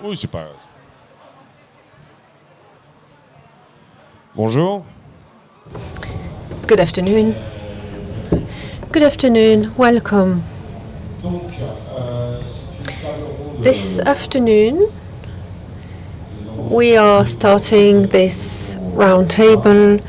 Oui, c'est pas grave. Bonjour. Good afternoon. Good afternoon. Welcome. This afternoon, we are starting this roundtable,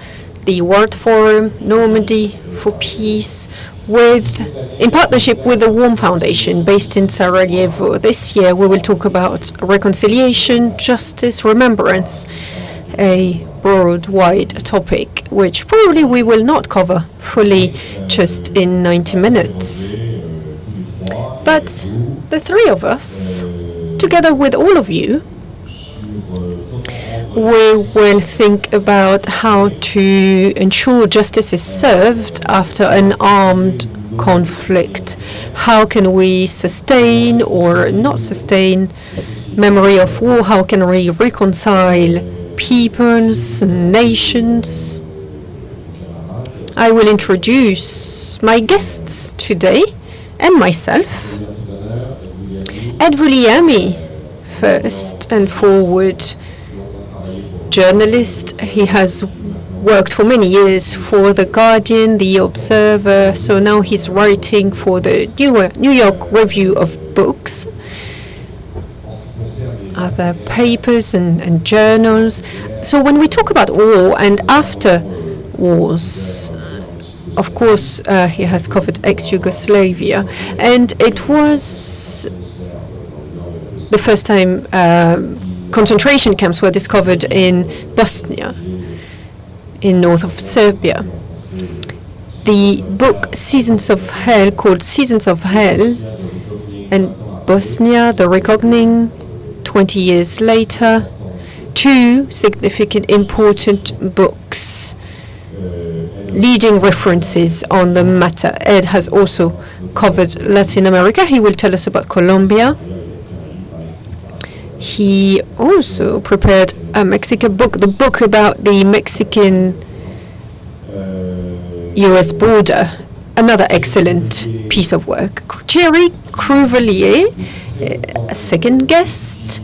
the World Forum, Normandy for Peace, in partnership with the Warm Foundation based in Sarajevo. This year we will talk about reconciliation, justice, remembrance, a broad, wide topic which probably we will not cover fully just in 90 minutes. But the three of us, together with all of you, we will think about how to ensure justice is served after an armed conflict. How can we sustain or not sustain memory of war? How can we reconcile peoples and nations? I will introduce my guests today and myself. Ed Vouliami, first and forward journalist. He has worked for many years for The Guardian, The Observer, so now he's writing for the New York Review of Books, other papers and journals. So when we talk about war and after wars, of course, he has covered ex-Yugoslavia, and it was the first time concentration camps were discovered in Bosnia, in north of Serbia. The book Seasons of Hell, called Seasons of Hell, and Bosnia, the Reckoning, 20 years later, two significant, important books, leading references on the matter. Ed has also covered Latin America. He will tell us about Colombia. He also prepared a Mexican book, the book about the Mexican-US border, another excellent piece of work. Thierry Crouvelier, a second guest,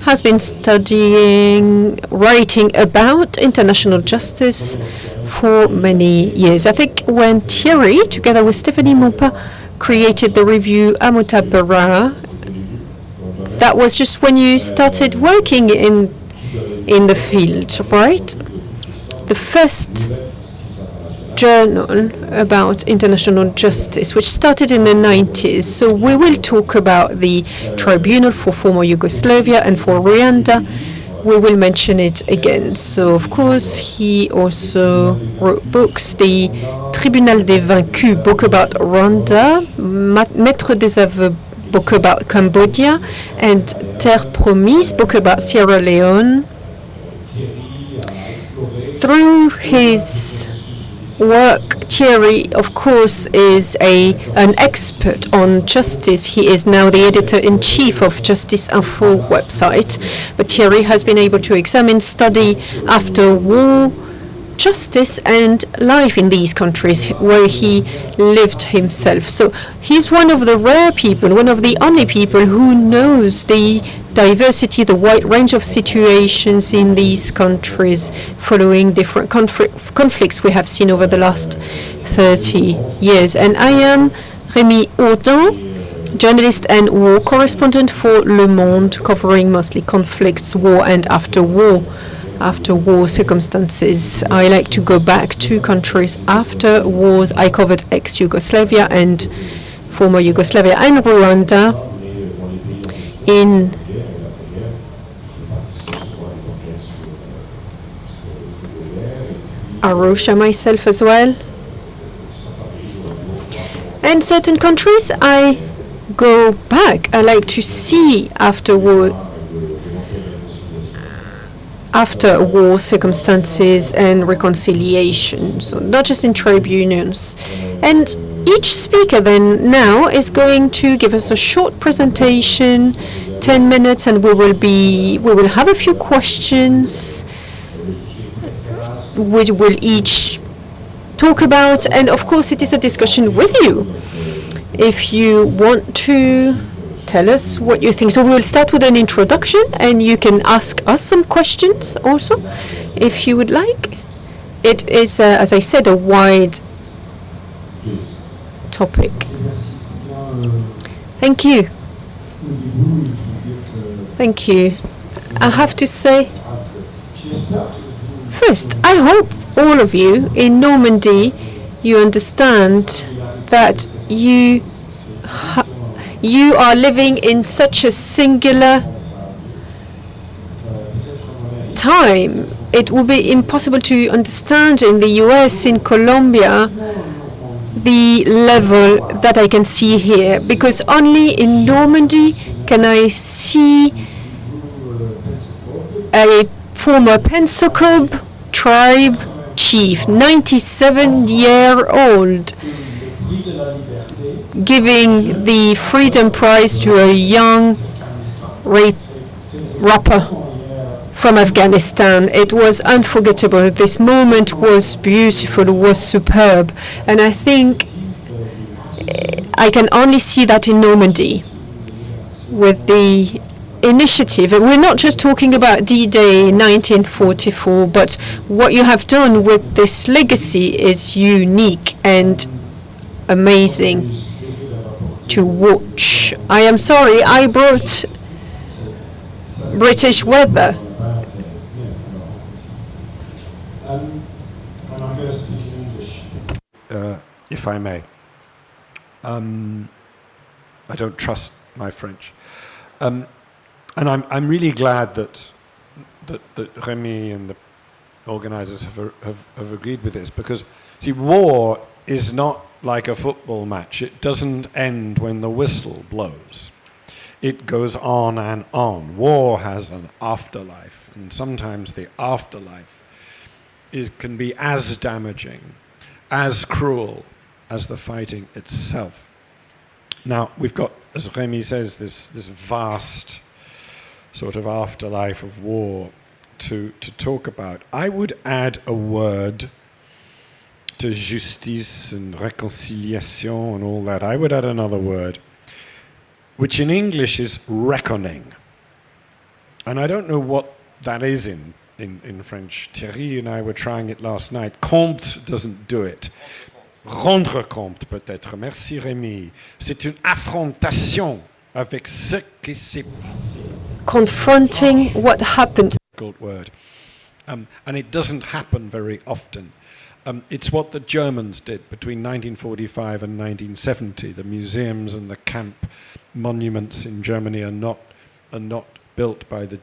has been writing about international justice for many years. I think when Thierry, together with Stephanie Maupas, created the review Amutabara, that was just when you started working in the field, right? The first journal about international justice, which started in the 90s. So we will talk about the Tribunal for former Yugoslavia and for Rwanda. We will mention it again. So, of course, he also wrote books. The Tribunal des Vaincus, book about Rwanda, Maître des Aveux, book about Cambodia, and Terre Promise, book about Sierra Leone. Through his work, Thierry, of course, is an expert on justice. He is now the editor-in-chief of Justice Info website. But Thierry has been able to examine, study after war justice and life in these countries where he lived himself. So he's one of the rare people, one of the only people who knows the diversity, the wide range of situations in these countries following different conflicts we have seen over the last 30 years. And I am Rémi Audin, journalist and war correspondent for Le Monde, covering mostly conflicts, war and after war circumstances. I like to go back to countries after wars. I covered ex-Yugoslavia and former Yugoslavia and Rwanda in Arusha myself as well. And certain countries I go back. I like to see after war circumstances and reconciliation, so not just in tribunals. And each speaker then now is going to give us a short presentation, 10 minutes, and we will have a few questions which will each talk about, and of course it is a discussion with you. If you want to tell us what you think. So we'll start with an introduction, and you can ask us some questions also, if you would like. It is, as I said, a wide topic. Thank you. Thank you. I have to say, first, I hope all of you in Normandy, you understand that you are living in such a singular time. It will be impossible to understand in the US, in Colombia, the level that I can see here, because only in Normandy can I see a former Pensacola tribe chief, 97-year-old, giving the Freedom Prize to a young rapper from Afghanistan. It was unforgettable. This moment was beautiful, was superb. And I think I can only see that in Normandy with the initiative. We're not just talking about D-Day 1944, but what you have done with this legacy is unique and amazing to watch. I am sorry, I brought British weather. If I may. I don't trust my French. And I'm really glad that Rémi and the organizers have agreed with this, because, see, war is not like a football match. It doesn't end when the whistle blows. It goes on and on. War has an afterlife, and sometimes the afterlife can be as damaging, as cruel as the fighting itself. Now, we've got, as Rémi says, this vast sort of afterlife of war to talk about. I would add a word to justice and réconciliation and all that. I would add another word, which in English is reckoning. And I don't know what that is in French. Thierry and I were trying it last night. Compte doesn't do it. Rendre compte, peut-être. Merci, Rémi. C'est une affrontation avec ce qui s'est passé. Confronting what happened. Difficult word. And it doesn't happen very often. It's what the Germans did between 1945 and 1970. The museums and the camp monuments in Germany are not built by the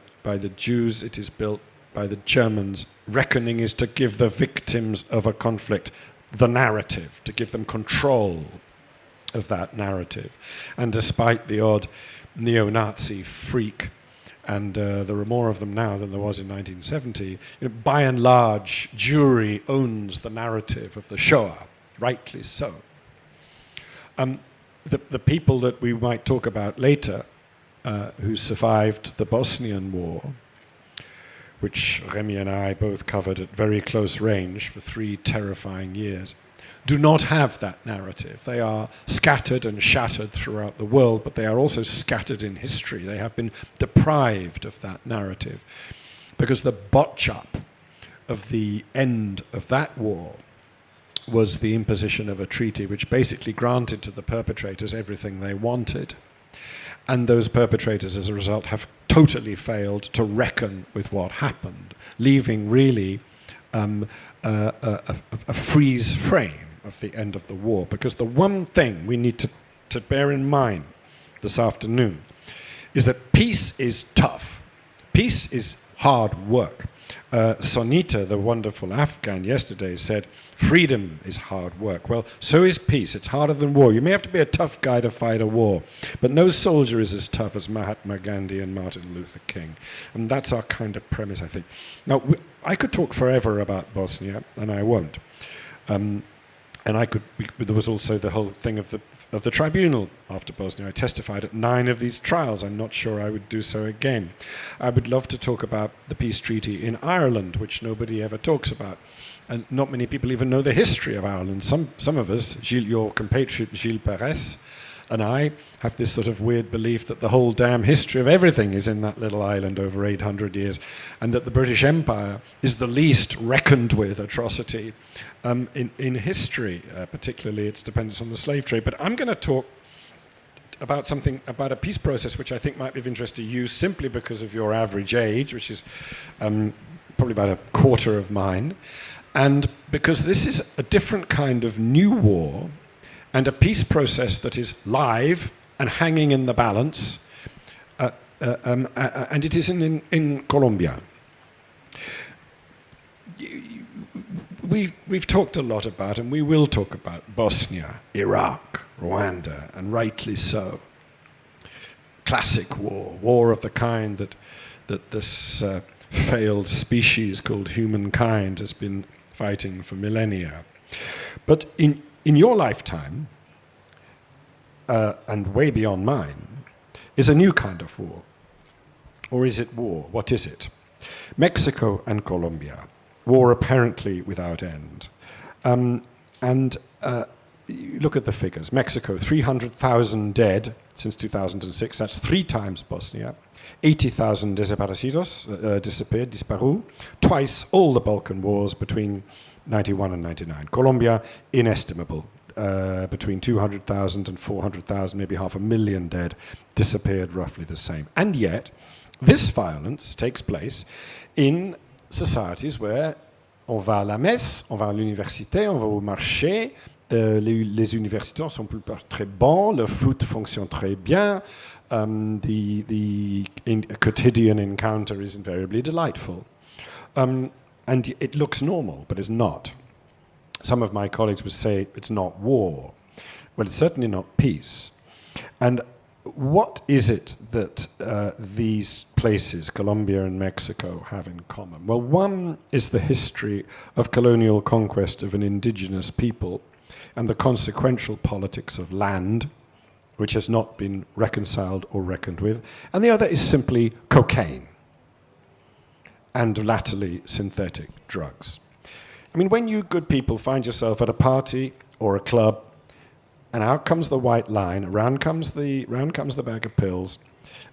Jews. It is built by the Germans. Reckoning is to give the victims of a conflict the narrative, to give them control of that narrative. And despite the odd neo-Nazi freak, and there are more of them now than there was in 1970, by and large, Jewry owns the narrative of the Shoah, rightly so. The people that we might talk about later, who survived the Bosnian War, which Rémi and I both covered at very close range for 3 terrifying years, do not have that narrative. They are scattered and shattered throughout the world, but they are also scattered in history. They have been deprived of that narrative, because the botch-up of the end of that war was the imposition of a treaty which basically granted to the perpetrators everything they wanted. And those perpetrators, as a result, have totally failed to reckon with what happened, leaving really a freeze frame of the end of the war. Because the one thing we need to bear in mind this afternoon is that peace is tough. Peace is hard work. Sonita, the wonderful Afghan, yesterday said, freedom is hard work. Well, so is peace. It's harder than war. You may have to be a tough guy to fight a war, but no soldier is as tough as Mahatma Gandhi and Martin Luther King. And that's our kind of premise, I think. Now, I could talk forever about Bosnia, and I won't. And there was also the whole thing of the tribunal after Bosnia. I testified at 9 of these trials. I'm not sure I would do so again. I would love to talk about the peace treaty in Ireland, which nobody ever talks about. And not many people even know the history of Ireland. Some of us, your compatriot Gilles Perez, and I have this sort of weird belief that the whole damn history of everything is in that little island over 800 years, and that the British Empire is the least reckoned with atrocity in history, particularly its dependence on the slave trade. But I'm going to talk about a peace process which I think might be of interest to you simply because of your average age, which is probably about a quarter of mine, and because this is a different kind of new war and a peace process that is live and hanging in the balance, and it is in Colombia. We've talked a lot about, and we will talk about, Bosnia, Iraq, Rwanda, and rightly so. Classic war of the kind that this failed species called humankind has been fighting for millennia. But in your lifetime, and way beyond mine, is a new kind of war. Or is it war? What is it? Mexico and Colombia. War apparently without end. You look at the figures. Mexico, 300,000 dead since 2006. That's 3 times Bosnia. 80,000 desaparecidos, disparu. Twice all the Balkan wars between 91 and 99. Colombia, inestimable. Between 200,000 and 400,000, maybe 500,000 dead, disappeared roughly the same. And yet, this violence takes place in societies where on va à la messe, on va à l'université, on va au marché, les universités sont très bons, le foot fonctionne très bien, the quotidian encounter is invariably delightful. And it looks normal, but it's not. Some of my colleagues would say it's not war. Well, it's certainly not peace. And what is it that these places, Colombia and Mexico, have in common? Well, one is the history of colonial conquest of an indigenous people and the consequential politics of land, which has not been reconciled or reckoned with. And the other is simply cocaine and latterly synthetic drugs. I mean, when you good people find yourself at a party or a club, and out comes the white line, round comes the bag of pills,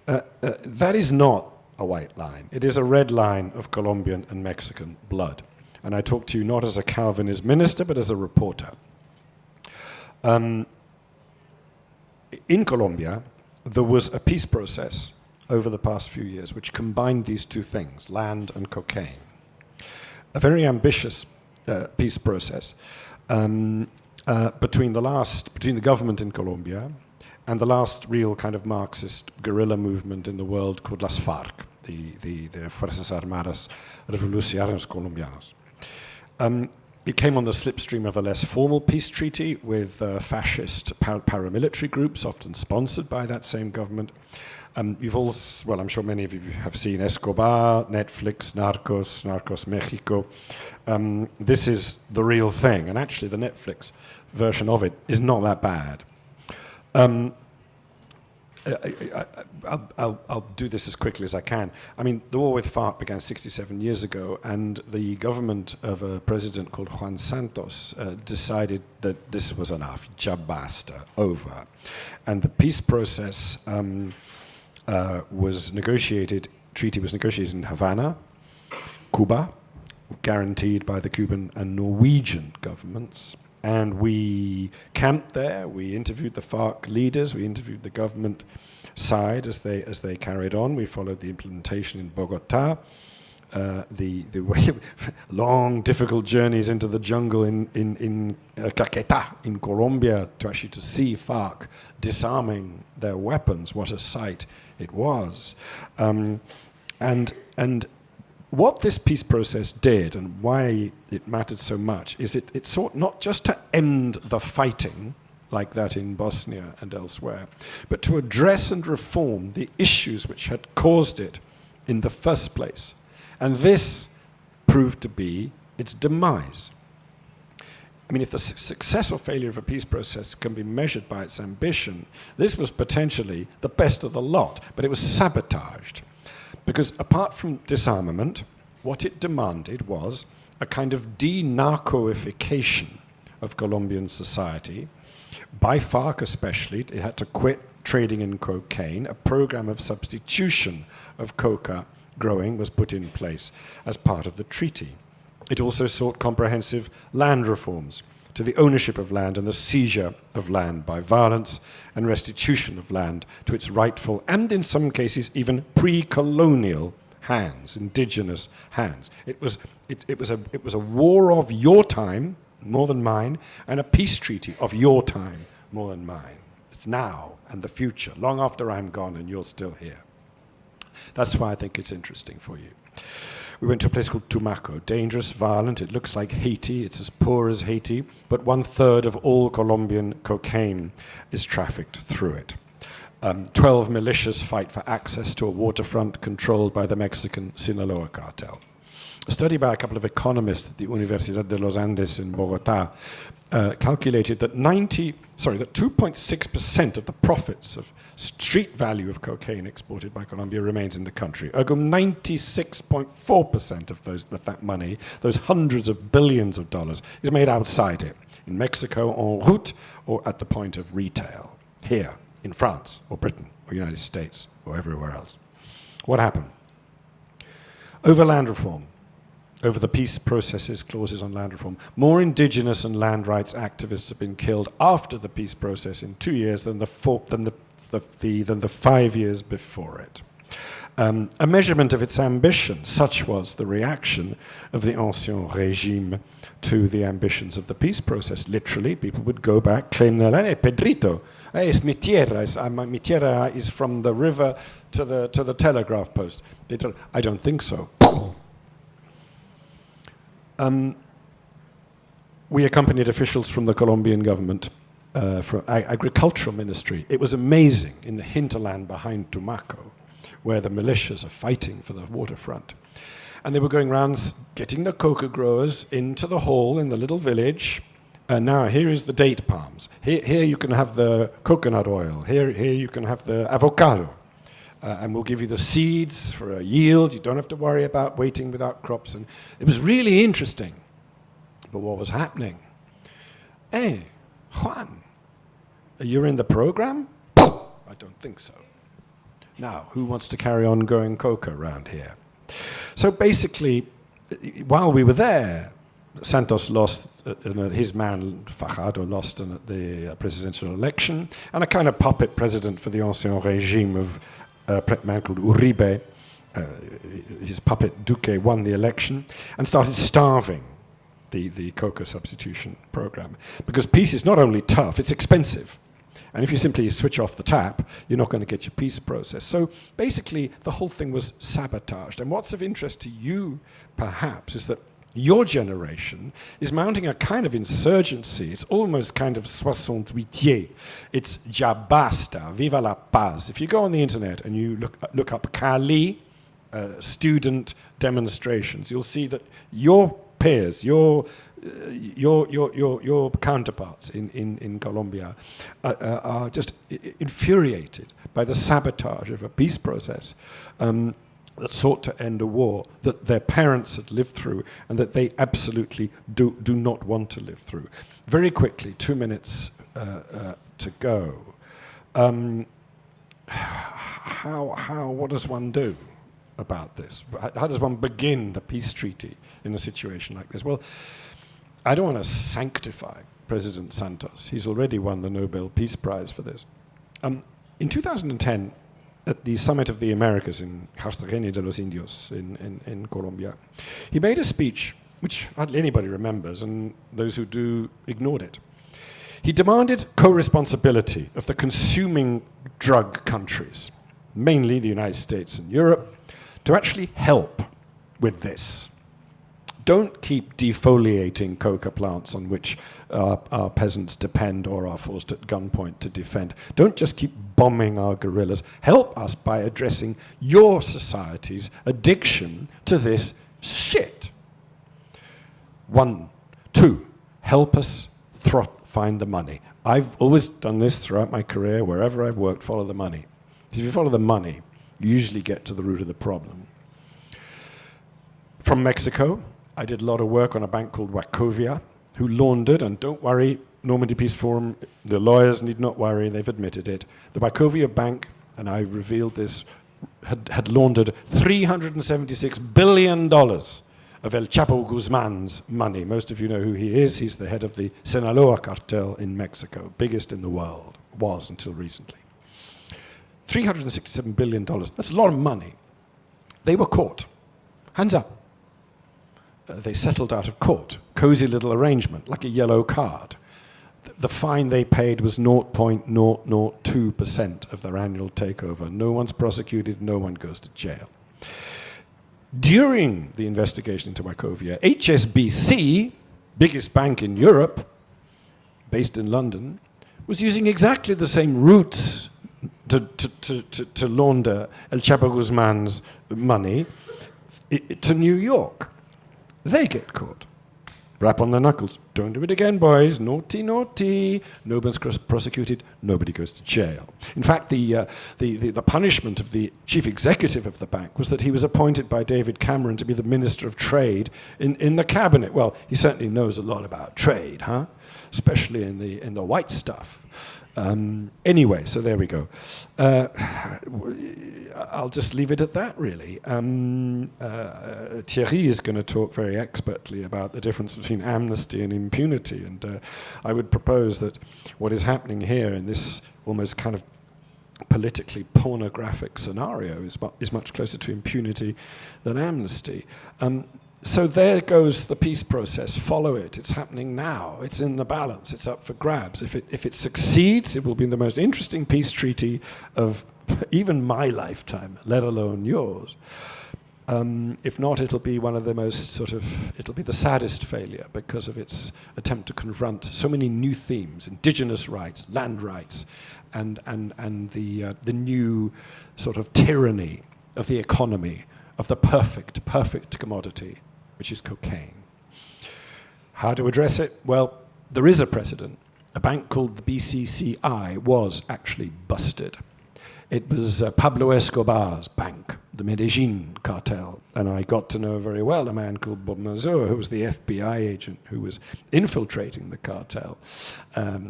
that is not a white line. It is a red line of Colombian and Mexican blood. And I talk to you not as a Calvinist minister, but as a reporter. In Colombia, there was a peace process over the past few years which combined these two things, land and cocaine. A very ambitious peace process between the government in Colombia and the last real kind of Marxist guerrilla movement in the world called las FARC, the Fuerzas Armadas Revolucionarios Colombianos. It came on the slipstream of a less formal peace treaty with fascist paramilitary groups, often sponsored by that same government. I'm sure many of you have seen Escobar, Netflix, Narcos Mexico. This is the real thing, and actually the Netflix version of it is not that bad. I'll do this as quickly as I can. I mean, the war with FARC began 67 years ago, and the government of a president called Juan Santos decided that this was enough, ya basta, over. And the peace process was negotiated in Havana, Cuba, guaranteed by the Cuban and Norwegian governments. And we camped there, we interviewed the FARC leaders, we interviewed the government side as they carried on. We followed the implementation in Bogota, the long, difficult journeys into the jungle in Caquetá, in Colombia, to see FARC disarming their weapons. What a sight it was. And what this peace process did, and why it mattered so much, is it sought not just to end the fighting, like that in Bosnia and elsewhere, but to address and reform the issues which had caused it in the first place. And this proved to be its demise. I mean, if the success or failure of a peace process can be measured by its ambition, this was potentially the best of the lot, but it was sabotaged. Because apart from disarmament, what it demanded was a kind of de-narcoification of Colombian society By FARC especially, it had to quit trading in cocaine. A program of substitution of coca growing was put in place as part of the treaty. It also sought comprehensive land reforms to the ownership of land and the seizure of land by violence and restitution of land to its rightful and in some cases even pre-colonial hands, indigenous hands. It was a war of your time more than mine, and a peace treaty of your time more than mine. It's now and the future, long after I'm gone and you're still here. That's why I think it's interesting for you. We went to a place called Tumaco, dangerous, violent. It looks like Haiti. It's as poor as Haiti, but 1/3 of all Colombian cocaine is trafficked through it. 12 militias fight for access to a waterfront controlled by the Mexican Sinaloa cartel. A study by a couple of economists at the Universidad de los Andes in Bogotá calculated that 2.6% of the profits of street value of cocaine exported by Colombia remains in the country. Ergo, 96.4% of that money, those hundreds of billions of dollars, is made outside it, in Mexico, en route, or at the point of retail, here, in France, or Britain, or United States, or everywhere else. What happened? Over land reform, over the peace processes clauses on land reform, more indigenous and land rights activists have been killed after the peace process in 2 years than the 5 years before it. A measurement of its ambition, such was the reaction of the Ancien Régime to the ambitions of the peace process. Literally, people would go back, claim their land. Hey, Pedrito, hey, it's mi tierra. Mi tierra is from the river to the telegraph post. I don't think so. We accompanied officials from the Colombian government, from agricultural ministry. It was amazing in the hinterland behind Tumaco, where the militias are fighting for the waterfront. And they were going around getting the coca growers into the hall in the little village. And now here is the date palms. Here you can have the coconut oil. Here you can have the avocado. And we'll give you the seeds for a yield. You don't have to worry about waiting without crops. And it was really interesting. But what was happening? Hey, Juan, you're in the program? I don't think so. Now, who wants to carry on growing coca around here? So basically, while we were there, Santos lost, his man Fajardo lost the presidential election, and a kind of puppet president for the Ancien Régime of a man called Uribe, his puppet Duque, won the election and started starving the coca substitution program. Because peace is not only tough, it's expensive. And if you simply switch off the tap, you're not going to get your peace process. So basically, the whole thing was sabotaged. And what's of interest to you, perhaps, is that your generation is mounting a kind of insurgency. It's almost kind of 68. It's ya basta, viva la paz. If you go on the internet and you look up Cali student demonstrations, you'll see that your peers, your counterparts in Colombia are just infuriated by the sabotage of a peace process that sought to end a war that their parents had lived through and that they absolutely do not want to live through. Very quickly, 2 minutes to go. What does one do about this? How does one begin the peace treaty in a situation like this? Well, I don't want to sanctify President Santos. He's already won the Nobel Peace Prize for this. In 2010, at the Summit of the Americas in Cartagena de los Indios in Colombia, he made a speech which hardly anybody remembers, and those who do ignored it. He demanded co-responsibility of the consuming drug countries, mainly the United States and Europe, to actually help with this. Don't keep defoliating coca plants on which our peasants depend or are forced at gunpoint to defend. Don't just keep bombing our guerrillas. Help us by addressing your society's addiction to this shit. 1, 2, help us find the money. I've always done this throughout my career. Wherever I've worked, follow the money. Because if you follow the money, you usually get to the root of the problem. From Mexico, I did a lot of work on a bank called Wachovia, who laundered, and don't worry, Normandy Peace Forum, the lawyers need not worry, they've admitted it. The Wachovia Bank, and I revealed this, had laundered $376 billion of El Chapo Guzman's money. Most of you know who he is. He's the head of the Sinaloa cartel in Mexico, biggest in the world, was until recently. $367 billion, that's a lot of money. They were caught. Hands up. They settled out of court. Cozy little arrangement, like a yellow card. The fine they paid was 0.002% of their annual takeover. No one's prosecuted, no one goes to jail. During the investigation into Wachovia, HSBC, biggest bank in Europe, based in London, was using exactly the same routes to launder El Chapo Guzman's money to New York. They get caught. Rap on their knuckles. Don't do it again, boys. Naughty, naughty. Nobody's prosecuted. Nobody goes to jail. In fact, the punishment of the chief executive of the bank was that he was appointed by David Cameron to be the Minister of Trade in the cabinet. Well, he certainly knows a lot about trade, huh? Especially in the white stuff. Anyway, so there we go. I'll just leave it at that, really. Thierry is going to talk very expertly about the difference between amnesty and impunity, and I would propose that what is happening here in this almost kind of politically pornographic scenario is much closer to impunity than amnesty. So there goes the peace process. Follow it. It's happening now. It's in the balance. It's up for grabs. If it succeeds, it will be the most interesting peace treaty of even my lifetime, let alone yours. If not, it'll be one of the most it'll be the saddest failure because of its attempt to confront so many new themes: indigenous rights, land rights, and the new sort of tyranny of the economy, of the perfect commodity, which is cocaine. How to address it? Well, there is a precedent. A bank called the BCCI was actually busted. It was Pablo Escobar's bank, the Medellin cartel, and I got to know very well a man called Bob Mazur, who was the FBI agent who was infiltrating the cartel.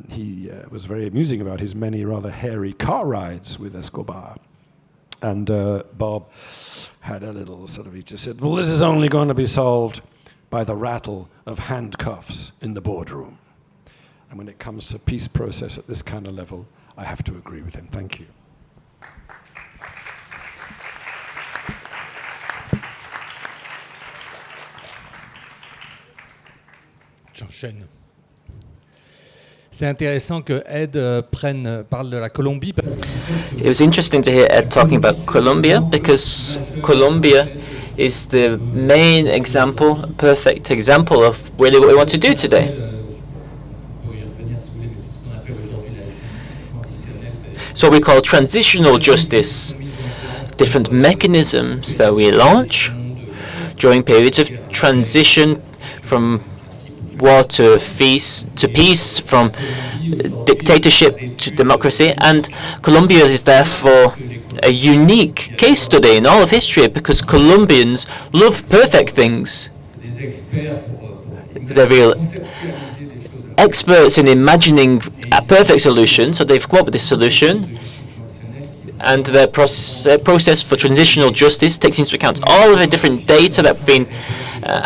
He was very amusing about his many rather hairy car rides with Escobar. And Bob had a little he just said, well, this is only going to be solved by the rattle of handcuffs in the boardroom. And when it comes to peace process at this kind of level, I have to agree with him. Thank you. J'enchaîne. C'est intéressant que Ed parle de la Colombie. It was interesting to hear Ed talking about Colombia because Colombia is the main example, perfect example of really what we want to do today. So we call transitional justice, different mechanisms that we launch during periods of transition from war to peace, from dictatorship to democracy, and Colombia is therefore a unique case study in all of history because Colombians love perfect things. They're real experts in imagining a perfect solution, so they've come up with this solution, and their process for transitional justice takes into account all of the different data that have been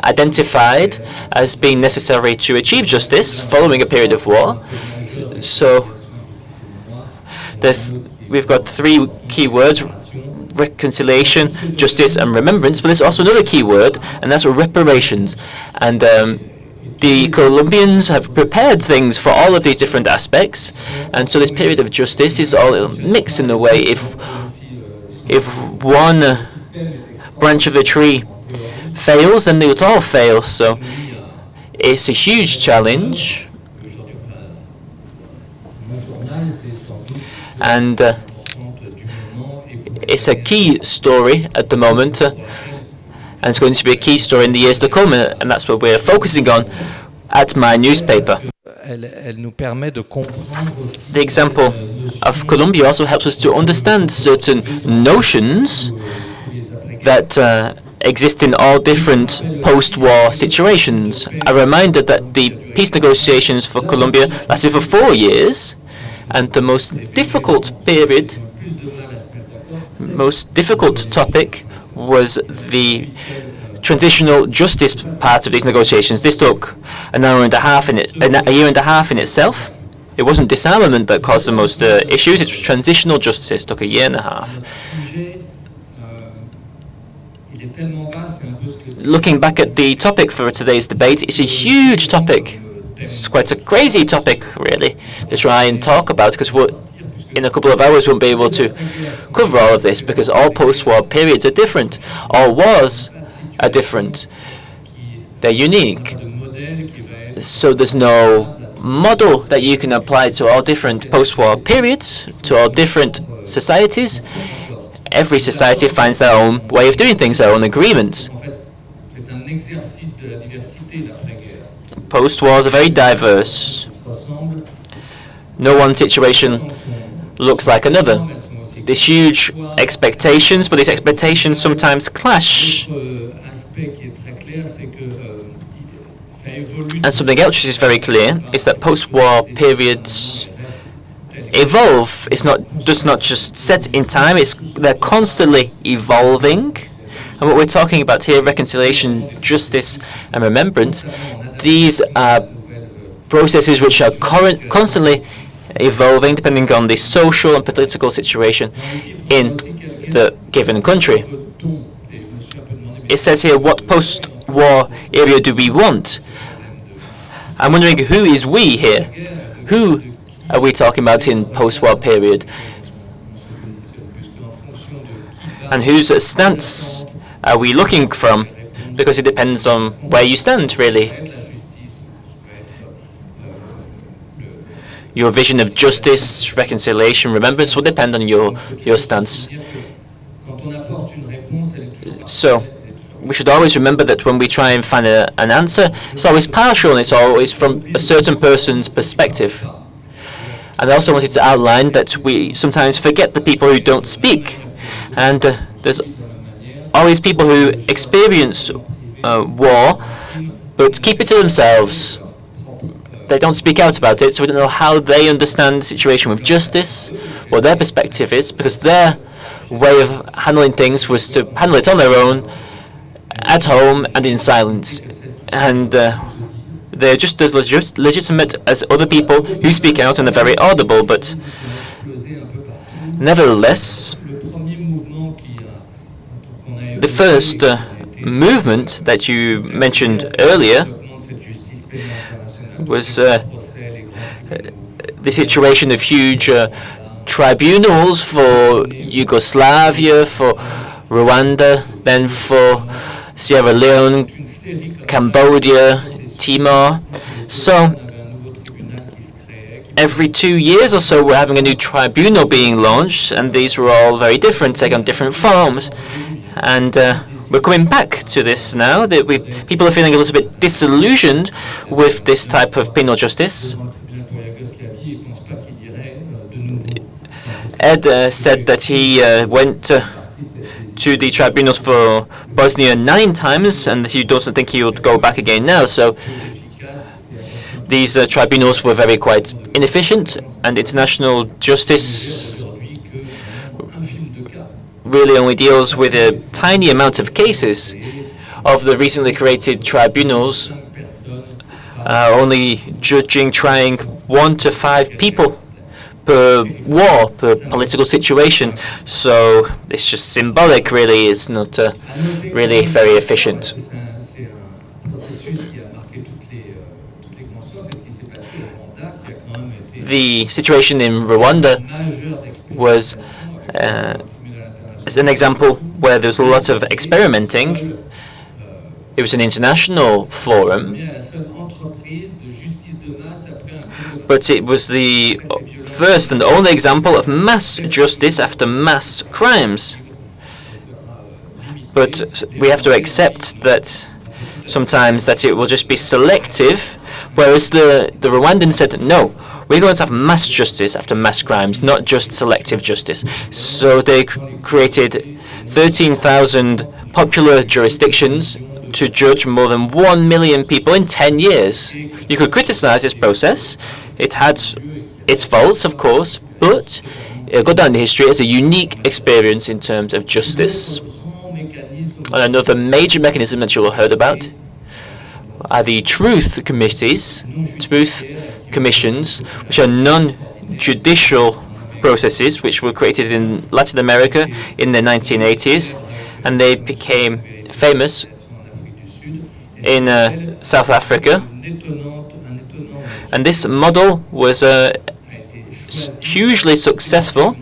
identified as being necessary to achieve justice following a period of war. So we've got three key words: reconciliation, justice, and remembrance. But there's also another key word, and that's reparations. And the Colombians have prepared things for all of these different aspects, and so this period of justice is all mixed in the way. If one branch of the tree fails, then they would all fail. So it's a huge challenge, and it's a key story at the moment, and it's going to be a key story in the years to come, and that's what we're focusing on at my newspaper. Elle nous permet de comprendre. The example of Colombia also helps us to understand certain notions that exist in all different post-war situations. A reminder that the peace negotiations for Colombia lasted for 4 years, and the most difficult topic was the transitional justice part of these negotiations. This took a year and a half in itself. It wasn't disarmament that caused the most issues. It was transitional justice. It took a year and a half. Looking back at the topic for today's debate, it's a huge topic. It's quite a crazy topic, really, to try and talk about, because in a couple of hours we won't be able to cover all of this, because all post-war periods are different. All wars are different. They're unique. So there's no model that you can apply to all different post-war periods, to all different societies. Every society finds their own way of doing things, their own agreements. Post-wars are very diverse. No one situation looks like another. There's huge expectations, but these expectations sometimes clash. And something else which is very clear is that post-war periods evolve. It's not just set in time, they're constantly evolving. And what we're talking about here, reconciliation, justice, and remembrance, these are processes which are constantly evolving depending on the social and political situation in the given country. It says here, what post-war area do we want? I'm wondering, who is we here? Who are we talking about in post-war period? And whose stance are we looking from? Because it depends on where you stand, really. Your vision of justice, reconciliation, remembrance will depend on your stance. So, we should always remember that when we try and find an answer, it's always partial and it's always from a certain person's perspective. And I also wanted to outline that we sometimes forget the people who don't speak. And there's always people who experience war, but keep it to themselves. They don't speak out about it, so we don't know how they understand the situation with justice, what their perspective is, because their way of handling things was to handle it on their own, at home and in silence. And they're just as legitimate as other people who speak out and are very audible, but nevertheless, the first movement that you mentioned earlier was the situation of huge tribunals for Yugoslavia, for Rwanda, then for Sierra Leone, Cambodia, Timor. So every 2 years or so we're having a new tribunal being launched, and these were all very different, take on different forms. And we're coming back to this now, that people are feeling a little bit disillusioned with this type of penal justice. Ed said that he went to the tribunals for Bosnia 9 times, and he doesn't think he would go back again now. So these tribunals were very quite inefficient, and international justice really only deals with a tiny amount of cases. Of the recently created tribunals, only trying 1 to 5 people per war, per political situation. So it's just symbolic, really. It's not really very efficient. The situation in Rwanda was an example where there was a lot of experimenting. It was an international forum, but it was the first and only example of mass justice after mass crimes. But we have to accept that sometimes that it will just be selective, whereas the Rwandans said, no, we're going to have mass justice after mass crimes, not just selective justice. So they created 13,000 popular jurisdictions to judge more than 1 million people in 10 years. You could criticize this process. It had its faults, of course, but it'll go down in history as a unique experience in terms of justice. And another major mechanism that you will have heard about are the truth committees, truth commissions, which are non-judicial processes which were created in Latin America in the 1980s, and they became famous in South Africa. And this model was hugely successful,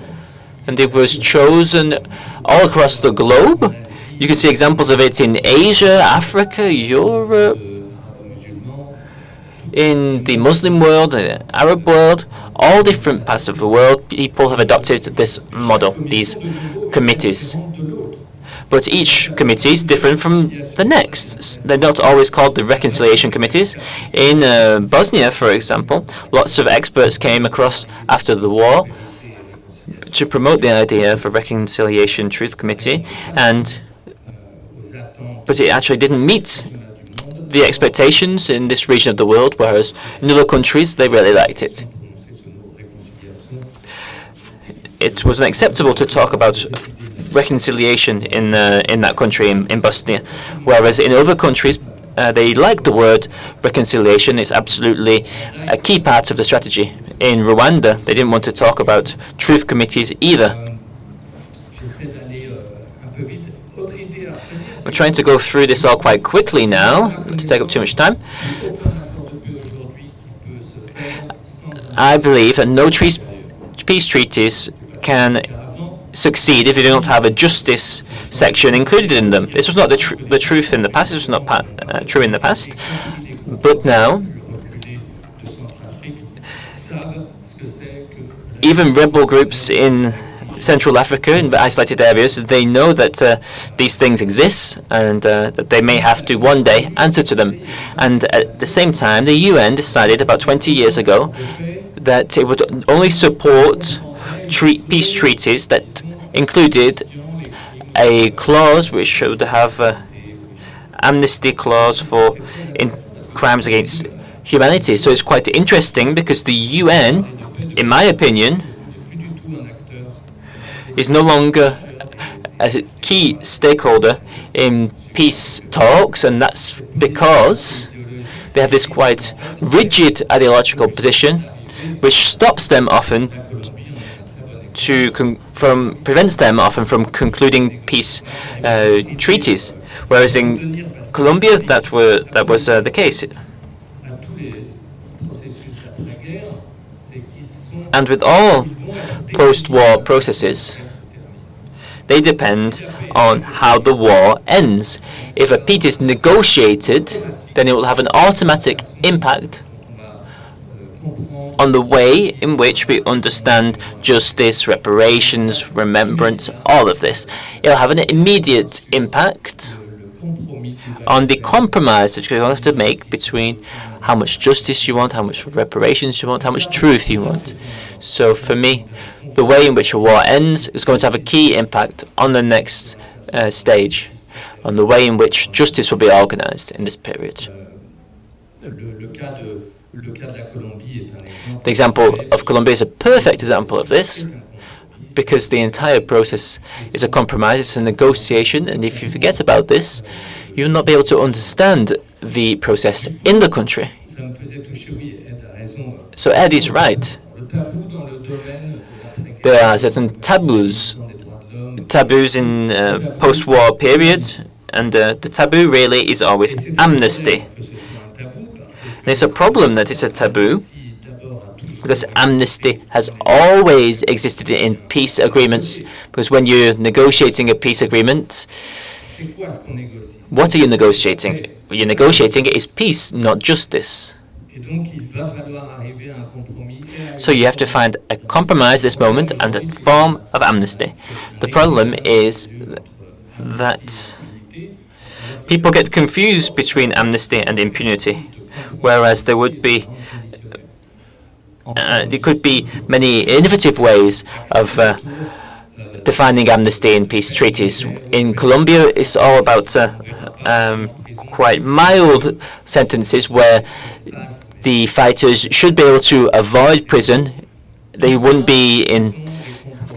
and it was chosen all across the globe. You can see examples of it in Asia, Africa, Europe, in the Muslim world, the Arab world, all different parts of the world. People have adopted this model, these committees. But each committee is different from the next. They're not always called the reconciliation committees. In Bosnia, for example, lots of experts came across after the war to promote the idea of a reconciliation truth committee, but it actually didn't meet the expectations in this region of the world, whereas in other countries they really liked it. It was unacceptable to talk about reconciliation in that country, in Bosnia, whereas in other countries they like the word reconciliation. It's absolutely a key part of the strategy. In Rwanda, they didn't want to talk about truth committees either. I'm trying to go through this all quite quickly now, not to take up too much time. I believe that no peace treaties can succeed if you don't have a justice section included in them. This was not the truth in the past. This was not true in the past. But now, even rebel groups in Central Africa, in the isolated areas, they know that these things exist and that they may have to one day answer to them. And at the same time, the UN decided about 20 years ago that it would only support peace treaties that included a clause which should have amnesty clause for crimes against humanity. So it's quite interesting because the UN, in my opinion, is no longer a key stakeholder in peace talks, and that's because they have this quite rigid ideological position which stops them often prevents them often from concluding peace treaties, whereas in Colombia that was the case. And with all post-war processes, they depend on how the war ends. If a peace is negotiated, then it will have an automatic impact on the way in which we understand justice, reparations, remembrance, all of this. It will have an immediate impact on the compromise that you have to make between how much justice you want, how much reparations you want, how much truth you want. So for me, the way in which a war ends is going to have a key impact on the next stage, on the way in which justice will be organized in this period. The example of Colombia is a perfect example of this, because the entire process is a compromise, it's a negotiation, and if you forget about this, you will not be able to understand the process in the country. So Ed is right. There are certain taboos in post-war periods, and the taboo really is always amnesty. And it's a problem that it's a taboo, because amnesty has always existed in peace agreements, because when you're negotiating a peace agreement, what are you negotiating? What you're negotiating is peace, not justice. So you have to find a compromise at this moment and a form of amnesty. The problem is that people get confused between amnesty and impunity, whereas there could be many innovative ways of defining amnesty in peace treaties. In Colombia, it's all about quite mild sentences where the fighters should be able to avoid prison. They wouldn't be in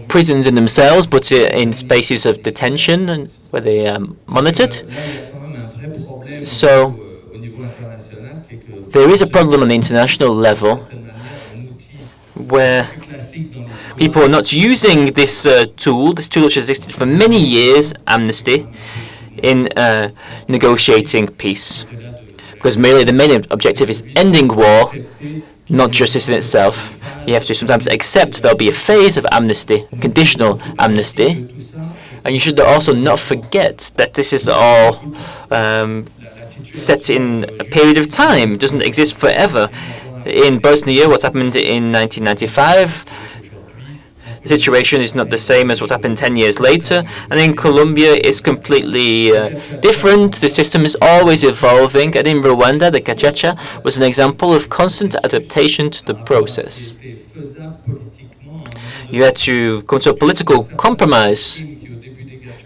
prisons in themselves, but in spaces of detention and where they are monitored. So there is a problem on the international level where people are not using this tool which has existed for many years, amnesty, in negotiating peace. Because merely the main objective is ending war, not justice in itself. You have to sometimes accept there'll be a phase of amnesty, conditional amnesty, and you should also not forget that this is all set in a period of time. It doesn't exist forever. In Bosnia, what happened in 1995, the situation is not the same as what happened 10 years later. And in Colombia, it's completely different. The system is always evolving. And in Rwanda, the Gacaca was an example of constant adaptation to the process. You had to come to a political compromise.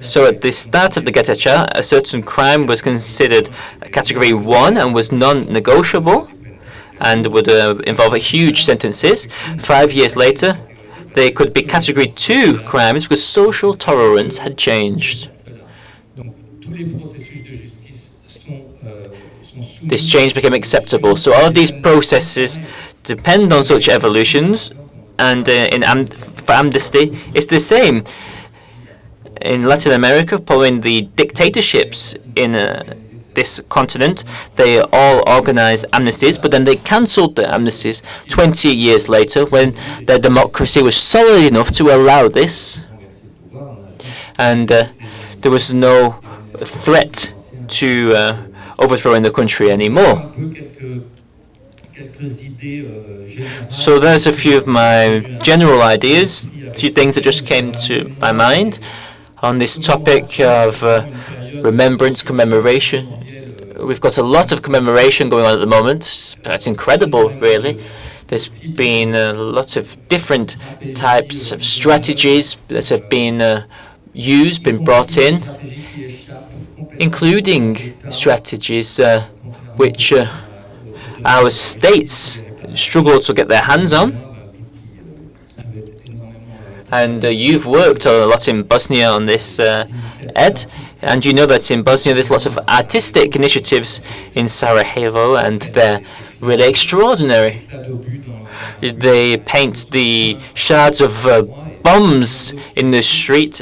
So at the start of the Gacaca, a certain crime was considered Category 1 and was non-negotiable and would involve huge sentences. 5 years later, they could be Category 2 crimes because social tolerance had changed. This change became acceptable. So all of these processes depend on such evolutions, and for amnesty, it's the same. In Latin America, following the dictatorships in this continent, they all organized amnesties, but then they cancelled the amnesties 20 years later when their democracy was solid enough to allow this, and there was no threat to overthrowing the country anymore. So there's a few of my general ideas, a few things that just came to my mind on this topic of remembrance, commemoration. We've got a lot of commemoration going on at the moment. That's incredible, really. There's been lots of different types of strategies that have been used, been brought in, including strategies which our states struggle to get their hands on. And you've worked a lot in Bosnia on this, Ed, and you know that in Bosnia there's lots of artistic initiatives in Sarajevo, and they're really extraordinary. They paint the shards of bombs in the street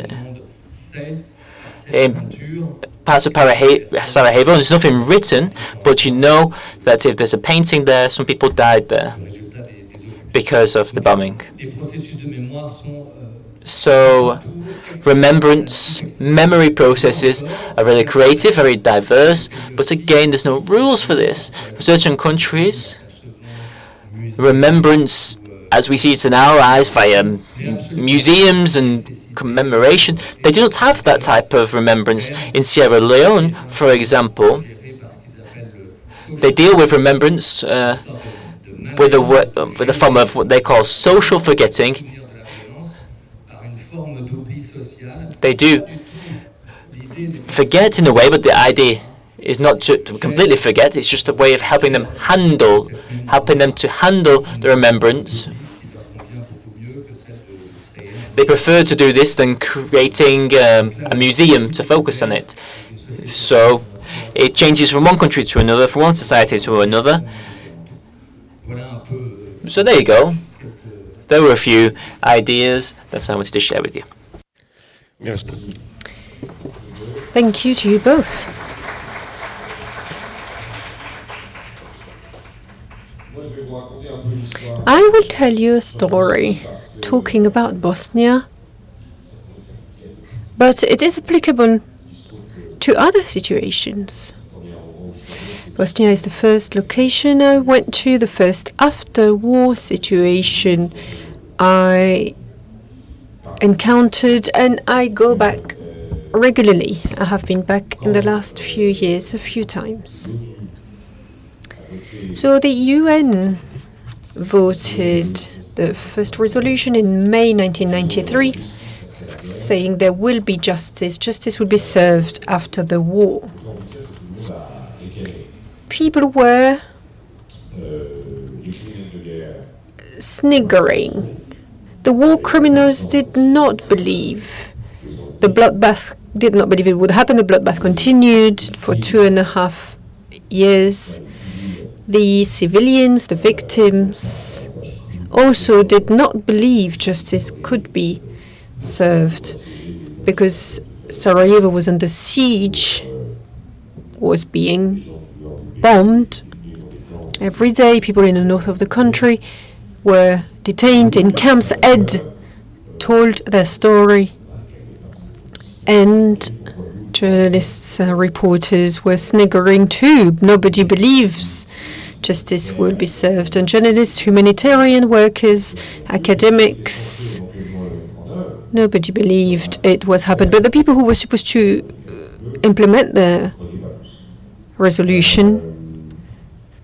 in parts of Sarajevo. There's nothing written, but you know that if there's a painting there, some people died there because of the bombing. So remembrance, memory processes are really creative, very diverse, but again, there's no rules for this. For certain countries, remembrance, as we see it in our eyes via museums and commemoration, they do not have that type of remembrance. In Sierra Leone, for example, they deal with remembrance with a form of what they call social forgetting. They do forget in a way, but the idea is not to completely forget. It's just a way of helping them to handle the remembrance. They prefer to do this than creating a museum to focus on it. So it changes from one country to another, from one society to another. So there you go. There were a few ideas that I wanted to share with you. Yes. Thank you to you both. I will tell you a story talking about Bosnia, but it is applicable to other situations. Bosnia is the first location I went to, the first after-war situation I encountered, and I go back regularly. I have been back in the last few years a few times. So the UN voted the first resolution in May 1993 saying there will be justice. Justice will be served after the war. People were sniggering. The war criminals did not believe the bloodbath. Did not believe it would happen. The bloodbath continued for 2.5 years. The civilians, the victims, also did not believe justice could be served because Sarajevo was under siege, was being bombed. Every day, people in the north of the country were detained in camps. Ed told their story, and journalists, reporters were sniggering too. Nobody believes justice will be served. And journalists, humanitarian workers, academics, nobody believed it was happened. But the people who were supposed to implement the resolution,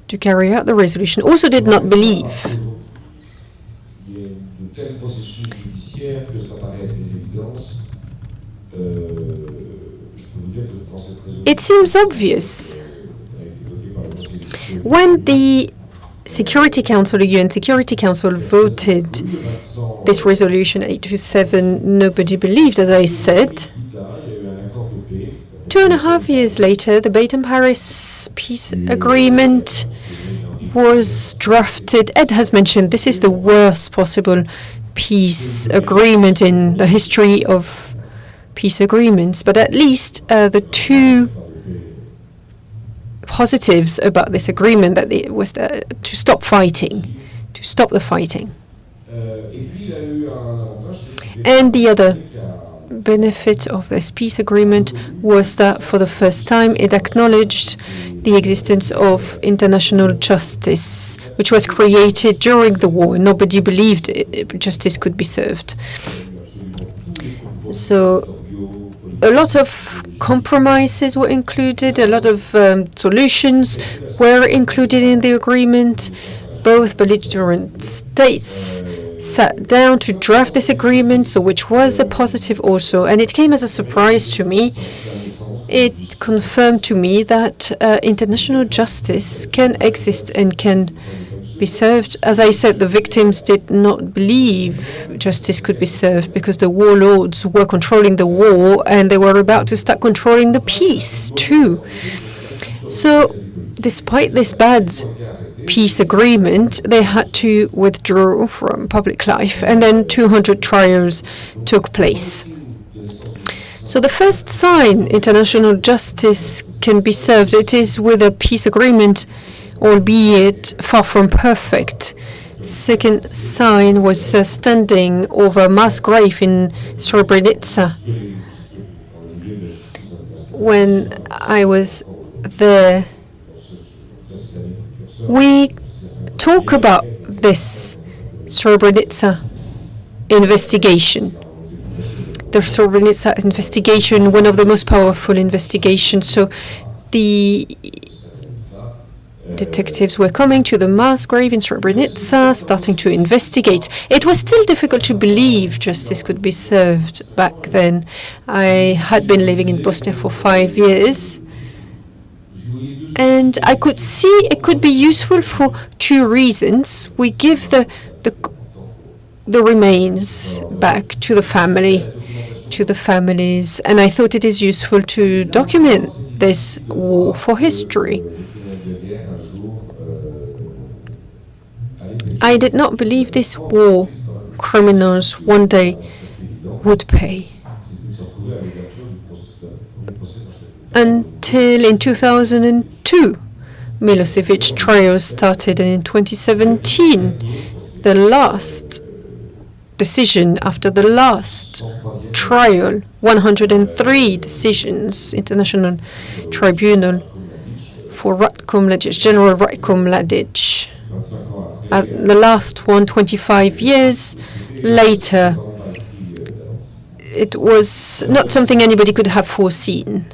to carry out the resolution, also did not believe. It seems obvious. When the Security Council, the UN Security Council, voted this resolution 827, nobody believed, as I said. 2.5 years later, the Dayton-Paris peace agreement was drafted. Ed has mentioned this is the worst possible peace agreement in the history of peace agreements, but at least the two positives about this agreement that it was to stop fighting, to stop the fighting. And the other benefit of this peace agreement was that for the first time it acknowledged the existence of international justice, which was created during the war. Nobody believed justice could be served. So a lot of compromises were included, a lot of solutions were included in the agreement. Both belligerent states sat down to draft this agreement, so which was a positive also, and it came as a surprise to me. It confirmed to me that international justice can exist and can be served. As I said, the victims did not believe justice could be served because the warlords were controlling the war and they were about to start controlling the peace too. So despite this bad peace agreement, they had to withdraw from public life, and then 200 trials took place. So the first sign international justice can be served, it is with a peace agreement, albeit far from perfect. Second sign was standing over a mass grave in Srebrenica. When I was there, we talk about this Srebrenica investigation. The Srebrenica investigation, one of the most powerful investigations. So the detectives were coming to the mass grave in Srebrenica, starting to investigate. It was still difficult to believe justice could be served back then. I had been living in Bosnia for 5 years, and I could see it could be useful for two reasons. We give the remains back to the families, and I thought it is useful to document this war for history. I did not believe these war criminals one day would pay. Until in 2002, Milosevic trials started, and in 2017, the last decision after the last trial, 103 decisions, International Tribunal for Ratko Mladic, General Ratko Mladic. The last one, 25 years later, it was not something anybody could have foreseen.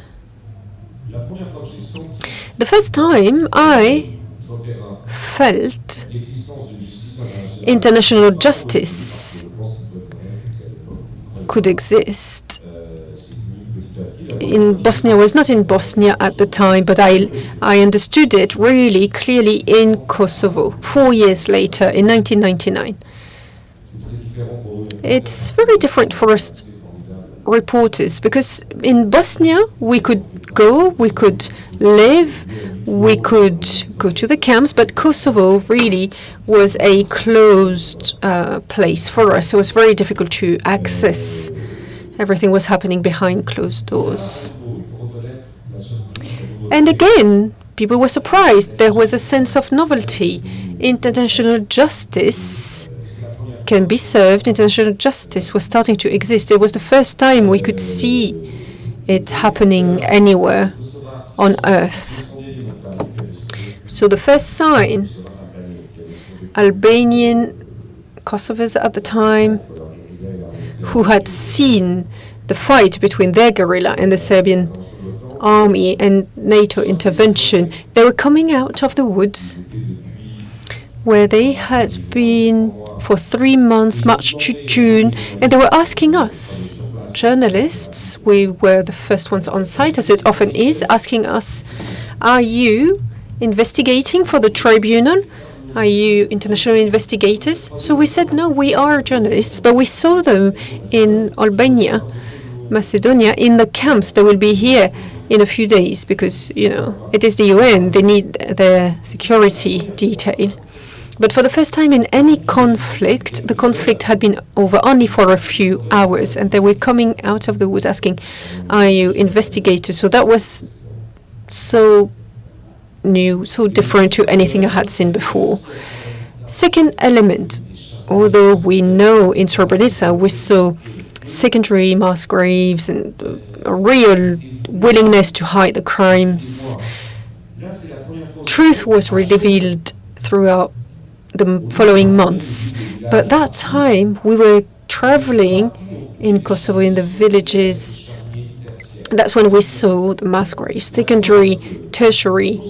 The first time I felt international justice could exist in Bosnia. I was not in Bosnia at the time, but I understood it really clearly in Kosovo 4 years later, in 1999. It's very different for us reporters, because in Bosnia we could go, we could live, we could go to the camps, but Kosovo really was a closed place for us. It was very difficult to access. Everything was happening behind closed doors. And again, people were surprised. There was a sense of novelty. International justice can be served. International justice was starting to exist. It was the first time we could see it happening anywhere on earth. So the first sign, Albanian Kosovars at the time, who had seen the fight between their guerrilla and the Serbian army and NATO intervention, they were coming out of the woods where they had been for 3 months, March to June, and they were asking us, journalists, we were the first ones on site, as it often is, asking us, are you investigating for the tribunal? Are you international investigators? So we said, no, we are journalists, but we saw them in Albania, Macedonia, in the camps. They will be here in a few days because, it is the UN. They need their security detail. But for the first time in any conflict, the conflict had been over only for a few hours, and they were coming out of the woods asking, are you investigators? So that was so new, so different to anything I had seen before. Second element, although we know in Srebrenica we saw secondary mass graves and a real willingness to hide the crimes, truth was revealed throughout the following months. But that time we were traveling in Kosovo in the villages. That's when we saw the mass graves, secondary, tertiary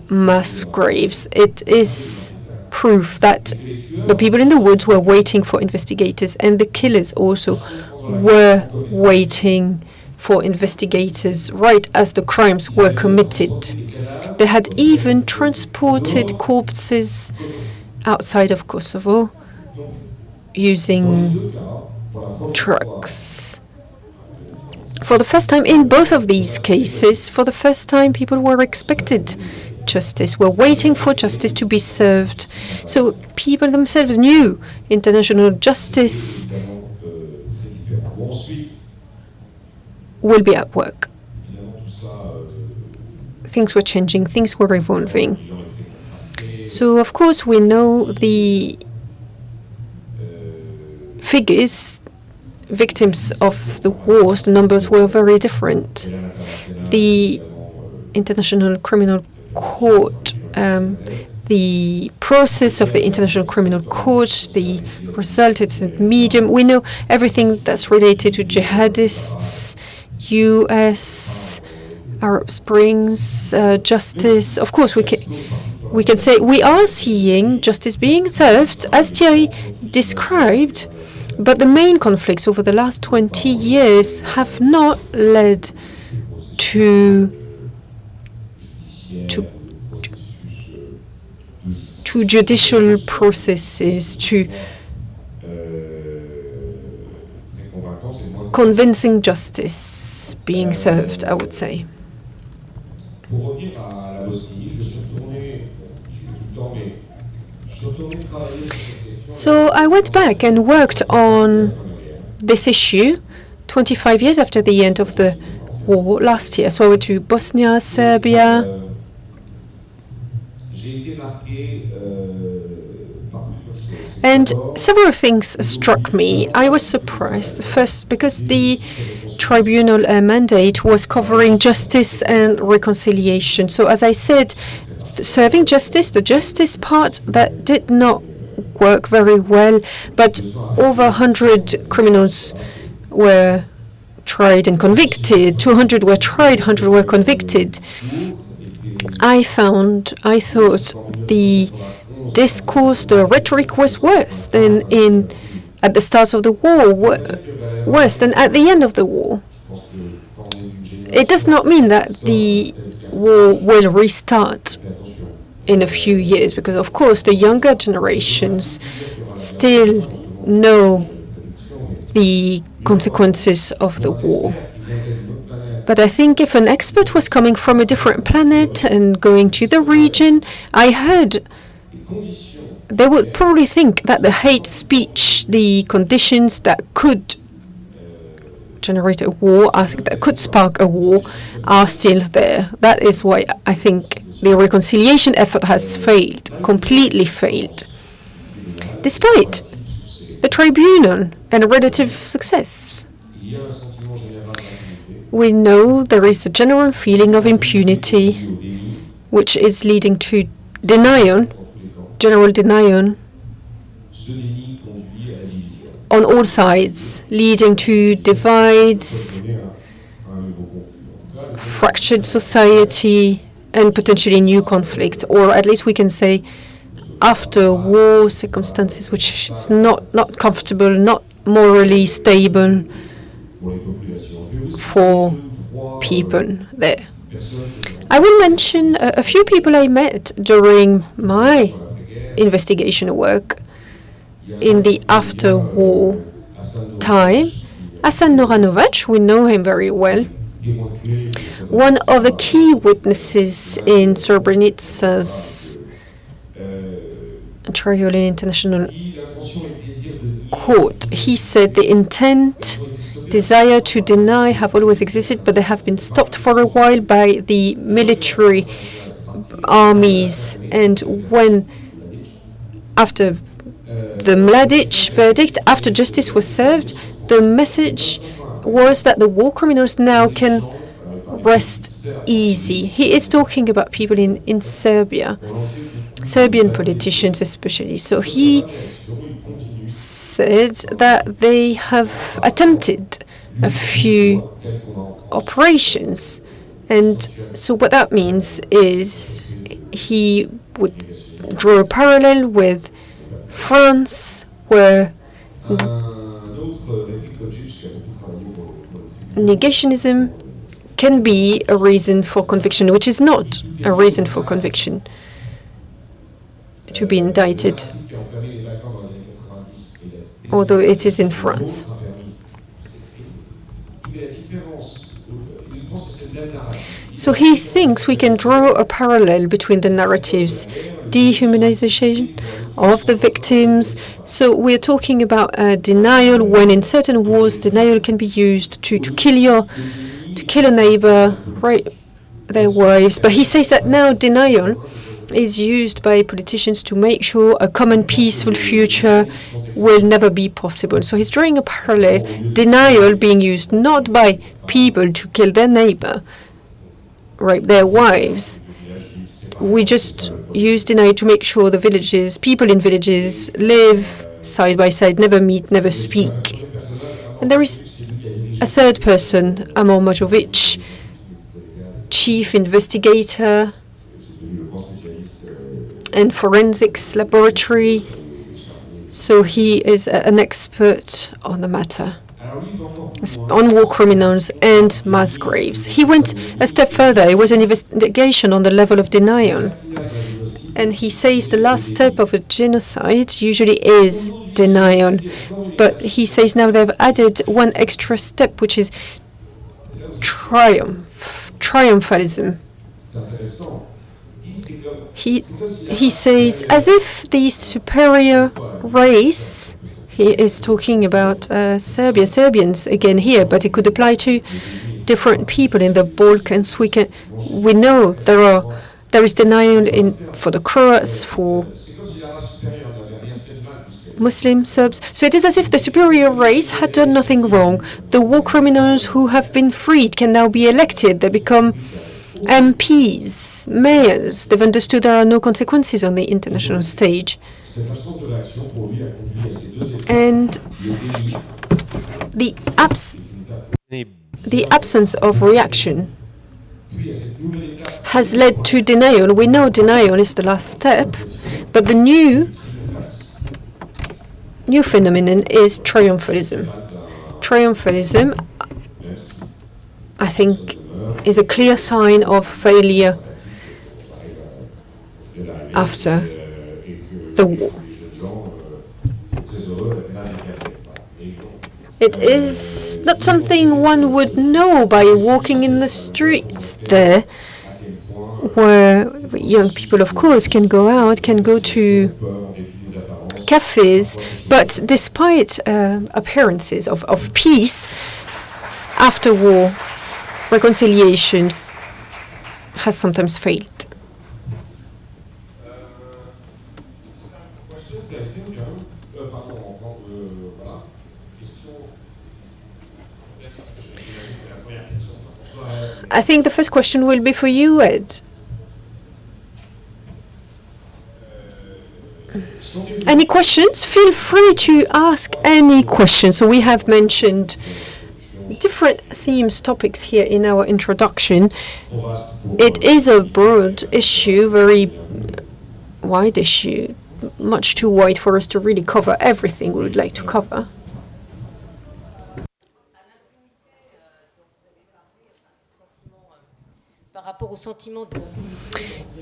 mass graves. It is proof that the people in the woods were waiting for investigators, and the killers also were waiting for investigators right as the crimes were committed. They had even transported corpses outside of Kosovo using trucks. For the first time in both of these cases, for the first time, people were expected justice, were waiting for justice to be served. So people themselves knew international justice will be at work. Things were changing, things were evolving. So, of course, we know the figures, victims of the wars, the numbers were very different. The International Criminal Court, the process of the International Criminal Court, the result, it's a medium. We know everything that's related to jihadists, US, Arab Springs, justice. Of course, we can say we are seeing justice being served, as Thierry described, but the main conflicts over the last 20 years have not led to judicial processes, to convincing justice being served, I would say. So I went back and worked on this issue 25 years after the end of the war last year. So I went to Bosnia, Serbia. And several things struck me. I was surprised, first, because the tribunal mandate was covering justice and reconciliation. So as I said, serving justice, the justice part, that did not work very well, but over 100 criminals were tried and convicted. 200 were tried, 100 were convicted. I thought the discourse, the rhetoric was worse than at the start of the war. worse than at the end of the war. It does not mean that the war will restart in a few years, because of course the younger generations still know the consequences of the war. But I think if an expert was coming from a different planet and going to the region, I heard they would probably think that the hate speech, the conditions that could generate a war, that could spark a war, are still there. That is why I think the reconciliation effort has failed, completely failed, despite the tribunal and relative success. We know there is a general feeling of impunity, which is leading to denial, general denial, on all sides, leading to divides, fractured society, and potentially new conflict, or at least we can say after war circumstances which is not comfortable, not morally stable for people there. I will mention a few people I met during my investigation work in the after-war time. Hassan Noranovac, we know him very well. One of the key witnesses in Srebrenica's trial in international court. He said the intent, desire to deny have always existed, but they have been stopped for a while by the military armies. And when, after the Mladic verdict, after justice was served, the message was that the war criminals now can rest easy. He is talking about people in Serbia, Serbian politicians especially. So he said that they have attempted a few operations. And so what that means is he would draw a parallel with France, where negationism can be a reason for conviction, which is not a reason for conviction to be indicted, although it is in France. So he thinks we can draw a parallel between the narratives, dehumanization of the victims. So we're talking about denial, when in certain wars denial can be used to kill a neighbor, rape their wives. But he says that now denial is used by politicians to make sure a common peaceful future will never be possible. So he's drawing a parallel, denial being used not by people to kill their neighbor, rape their wives. We just use denial to make sure the people in villages live side by side, never meet, never speak. And there is a third person, Amor Majovic, chief investigator and forensics laboratory. So he is an expert on the matter, on war criminals and mass graves. He went a step further. It was an investigation on the level of denial. And he says the last step of a genocide usually is denial. But he says now they've added one extra step, which is triumphalism. He says, as if the superior race, he is talking about Serbians again here, but it could apply to different people in the Balkans. We know there is denial for the Croats, for Muslim Serbs. So it is as if the superior race had done nothing wrong. The war criminals who have been freed can now be elected. They become MPs, mayors. They've understood there are no consequences on the international stage. And the absence of reaction has led to denial. We know denial is the last step, but the new phenomenon is triumphalism. triumphalism, I think, is a clear sign of failure after the war. It is not something one would know by walking in the streets there, where young people, of course, can go out, can go to cafes, but despite appearances of peace, after war, reconciliation has sometimes failed. I think the first question will be for you, Ed. Any questions? Feel free to ask any questions. So we have mentioned different themes, topics here in our introduction. It is a broad issue, very wide issue, much too wide for us to really cover everything we would like to cover.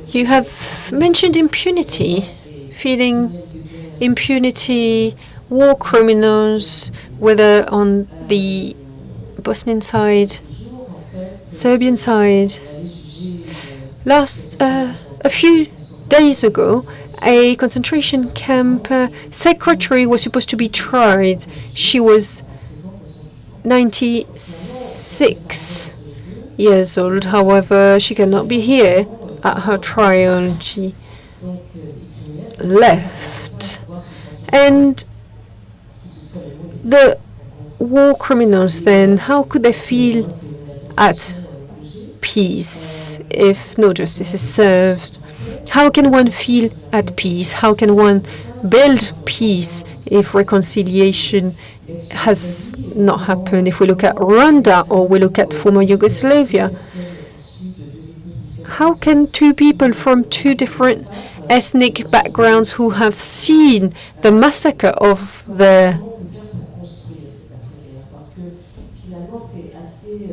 You have mentioned impunity, feeling impunity, war criminals, whether on the Bosnian side, Serbian side. A few days ago, a concentration camp secretary was supposed to be tried. She was 96 years old. However, she cannot be here at her trial. She left. And the war criminals then, how could they feel at peace if no justice is served? How can one feel at peace? How can one build peace if reconciliation has not happened? If we look at Rwanda or we look at former Yugoslavia, how can two people from two different ethnic backgrounds who have seen the massacre of their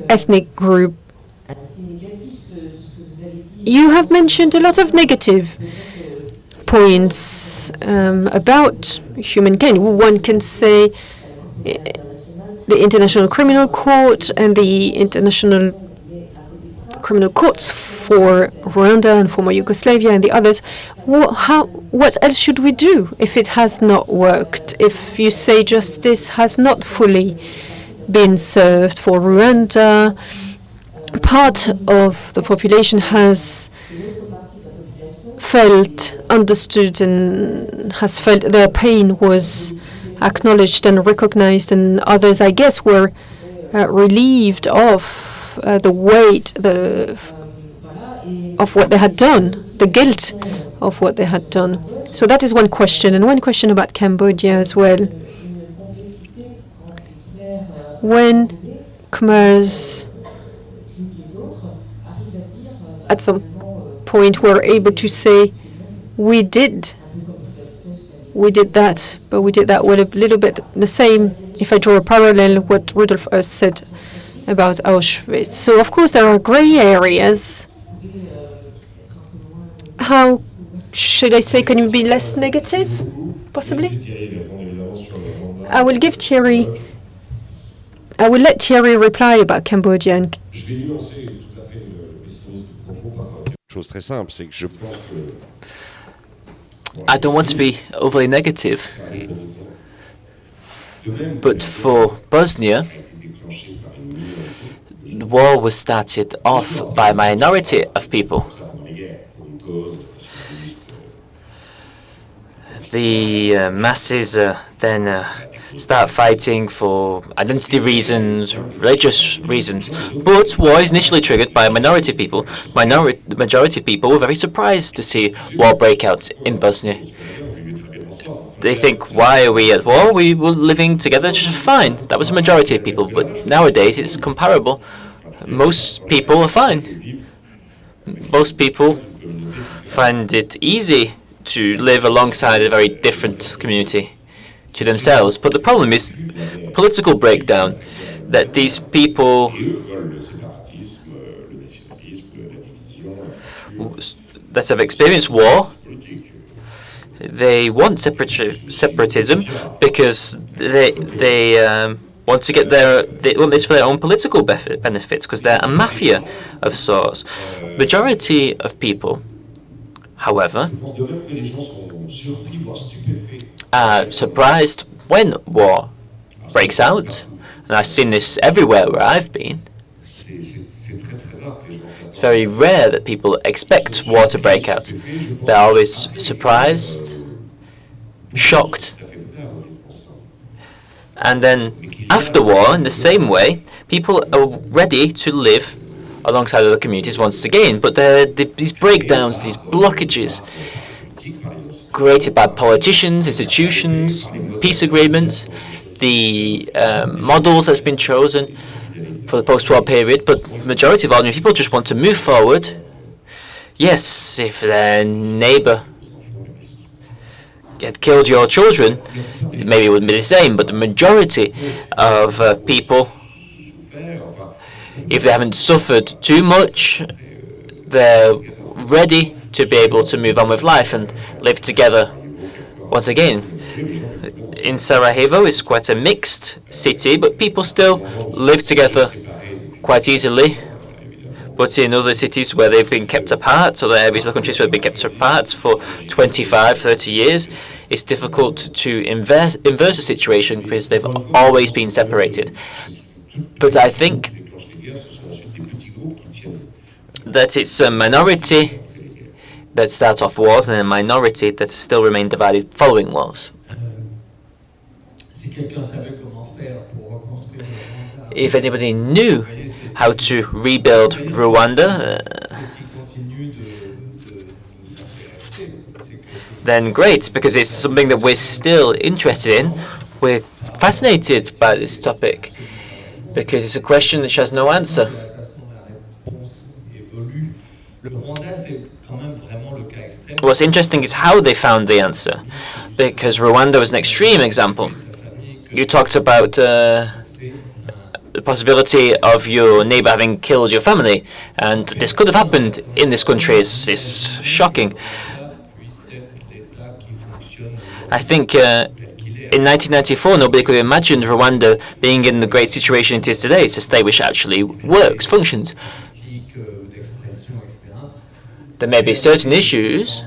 ethnic group? You have mentioned a lot of negative points about humankind. One can say the International Criminal Court and the International Criminal Courts for Rwanda and former Yugoslavia and the others. What else should we do if it has not worked? If you say justice has not fully been served for Rwanda, part of the population has felt understood and has felt their pain was acknowledged and recognized, and others, I guess, were relieved of the weight of what they had done, the guilt of what they had done. So that is one question, and one question about Cambodia as well. When Khmers at some point were able to say, we did that, but we did that with a little bit the same, if I draw a parallel, what Rudolf Höss said about Auschwitz. So of course there are gray areas. How should I say, can you be less negative, possibly? I will let Thierry reply about Cambodia. And I don't want to be overly negative, but for Bosnia, the war was started off by a minority of people. The masses then start fighting for identity reasons, religious reasons. But war is initially triggered by a minority of people. The majority of people were very surprised to see war break out in Bosnia. They think, why are we at war? We were living together just fine. That was a majority of people. But nowadays it's comparable. Most people are fine. Most people find it easy to live alongside a very different community. to themselves. But the problem is political breakdown, that these people that have experienced war, they want separatism because they want to get they want this for their own political benefits, because they're a mafia of sorts. Majority of people, however, are surprised when war breaks out, and I've seen this everywhere where I've been. It's very rare that people expect war to break out. They're always surprised, shocked, and then after war, in the same way, people are ready to live alongside other communities once again. But these breakdowns, these blockages created by politicians, institutions, peace agreements, the models that have been chosen for the post-war period, but the majority of ordinary people just want to move forward. Yes, if their neighbor had killed your children, maybe it wouldn't be the same, but the majority of people, if they haven't suffered too much, they're ready to be able to move on with life and live together once again. In Sarajevo, it's quite a mixed city, but people still live together quite easily. But in other cities where they've been kept apart, or the areas of the countries where they've been kept apart for 25, 30 years, it's difficult to inverse the situation because they've always been separated. But I think that it's a minority that start off wars and a minority that still remain divided following wars. If anybody knew how to rebuild Rwanda, then great, because it's something that we're still interested in. We're fascinated by this topic because it's a question that has no answer. What's interesting is how they found the answer, because Rwanda was an extreme example. You talked about the possibility of your neighbor having killed your family, and this could have happened in this country. It's shocking. I think in 1994, nobody could have imagined Rwanda being in the great situation it is today. It's a state which actually works, functions. There may be certain issues,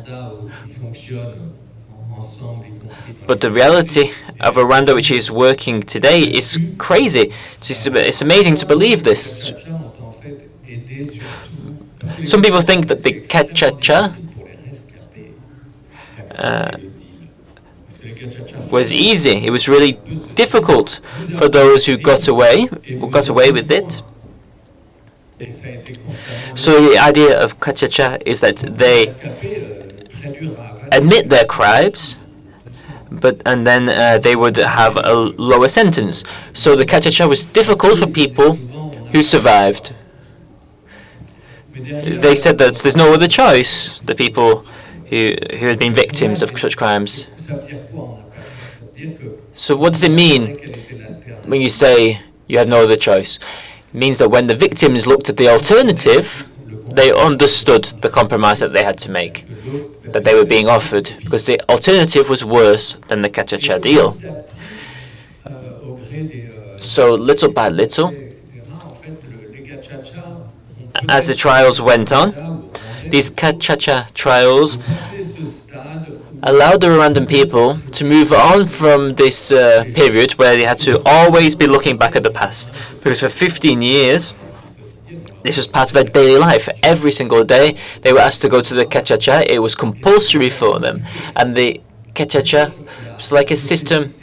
but the reality of Rwanda which is working today is crazy. It's amazing to believe this. Some people think that the Cha-cha-cha was easy. It was really difficult for those who got away with it. So the idea of Cha-cha-cha is that they admit their crimes, and then they would have a lower sentence. So the Cha-cha-cha was difficult for people who survived. They said that there's no other choice, the people who had been victims of such crimes. So what does it mean when you say you have no other choice? It means that when the victims looked at the alternative, they understood the compromise that they had to make, that they were being offered, because the alternative was worse than the Cha-cha-cha deal. So little by little, as the trials went on, these Cha-cha-cha trials allowed the Rwandan people to move on from this period where they had to always be looking back at the past. Because for 15 years, this was part of their daily life. Every single day, they were asked to go to the Cha-cha-cha. It was compulsory for them. And the Cha-cha-cha was like a system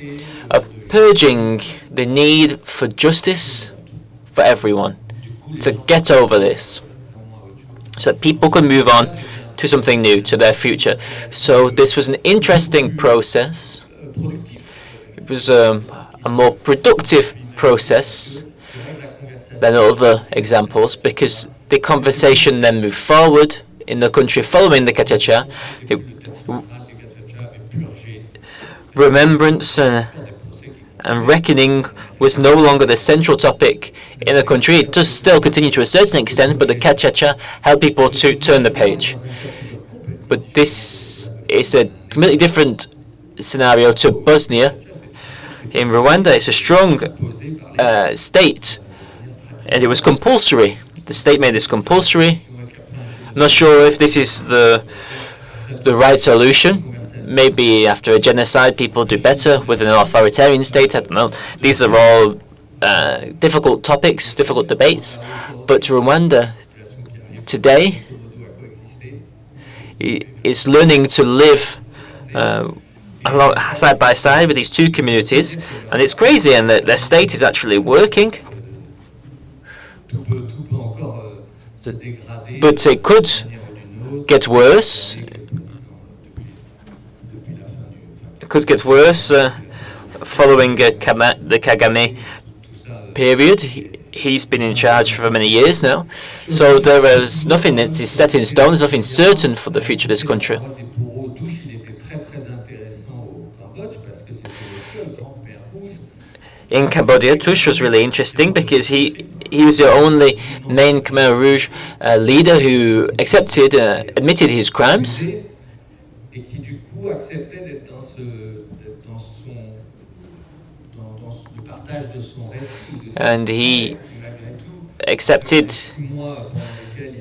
of purging the need for justice for everyone, to get over this, so that people could move on to something new, to their future. So this was an interesting process. It was a more productive process than other examples, because the conversation then moved forward in the country following the Cha-cha-cha. remembrance and reckoning was no longer the central topic in the country. It does still continue to a certain extent, but the Cha-Cha-Cha helped people to turn the page. But this is a completely different scenario to Bosnia. In Rwanda, it's a strong state, and it was compulsory. The state made this compulsory. I'm not sure if this is the right solution. Maybe after a genocide, people do better with an authoritarian state. I don't know. These are all difficult topics, difficult debates. But Rwanda today is learning to live side by side with these two communities, and it's crazy. And their state is actually working. But it could get worse. It could get worse following the Kagame period. He's been in charge for many years now. So there is nothing that is set in stone. There's nothing certain for the future of this country. In Cambodia, Tush was really interesting because he was the only main Khmer Rouge leader who admitted his crimes. And he accepted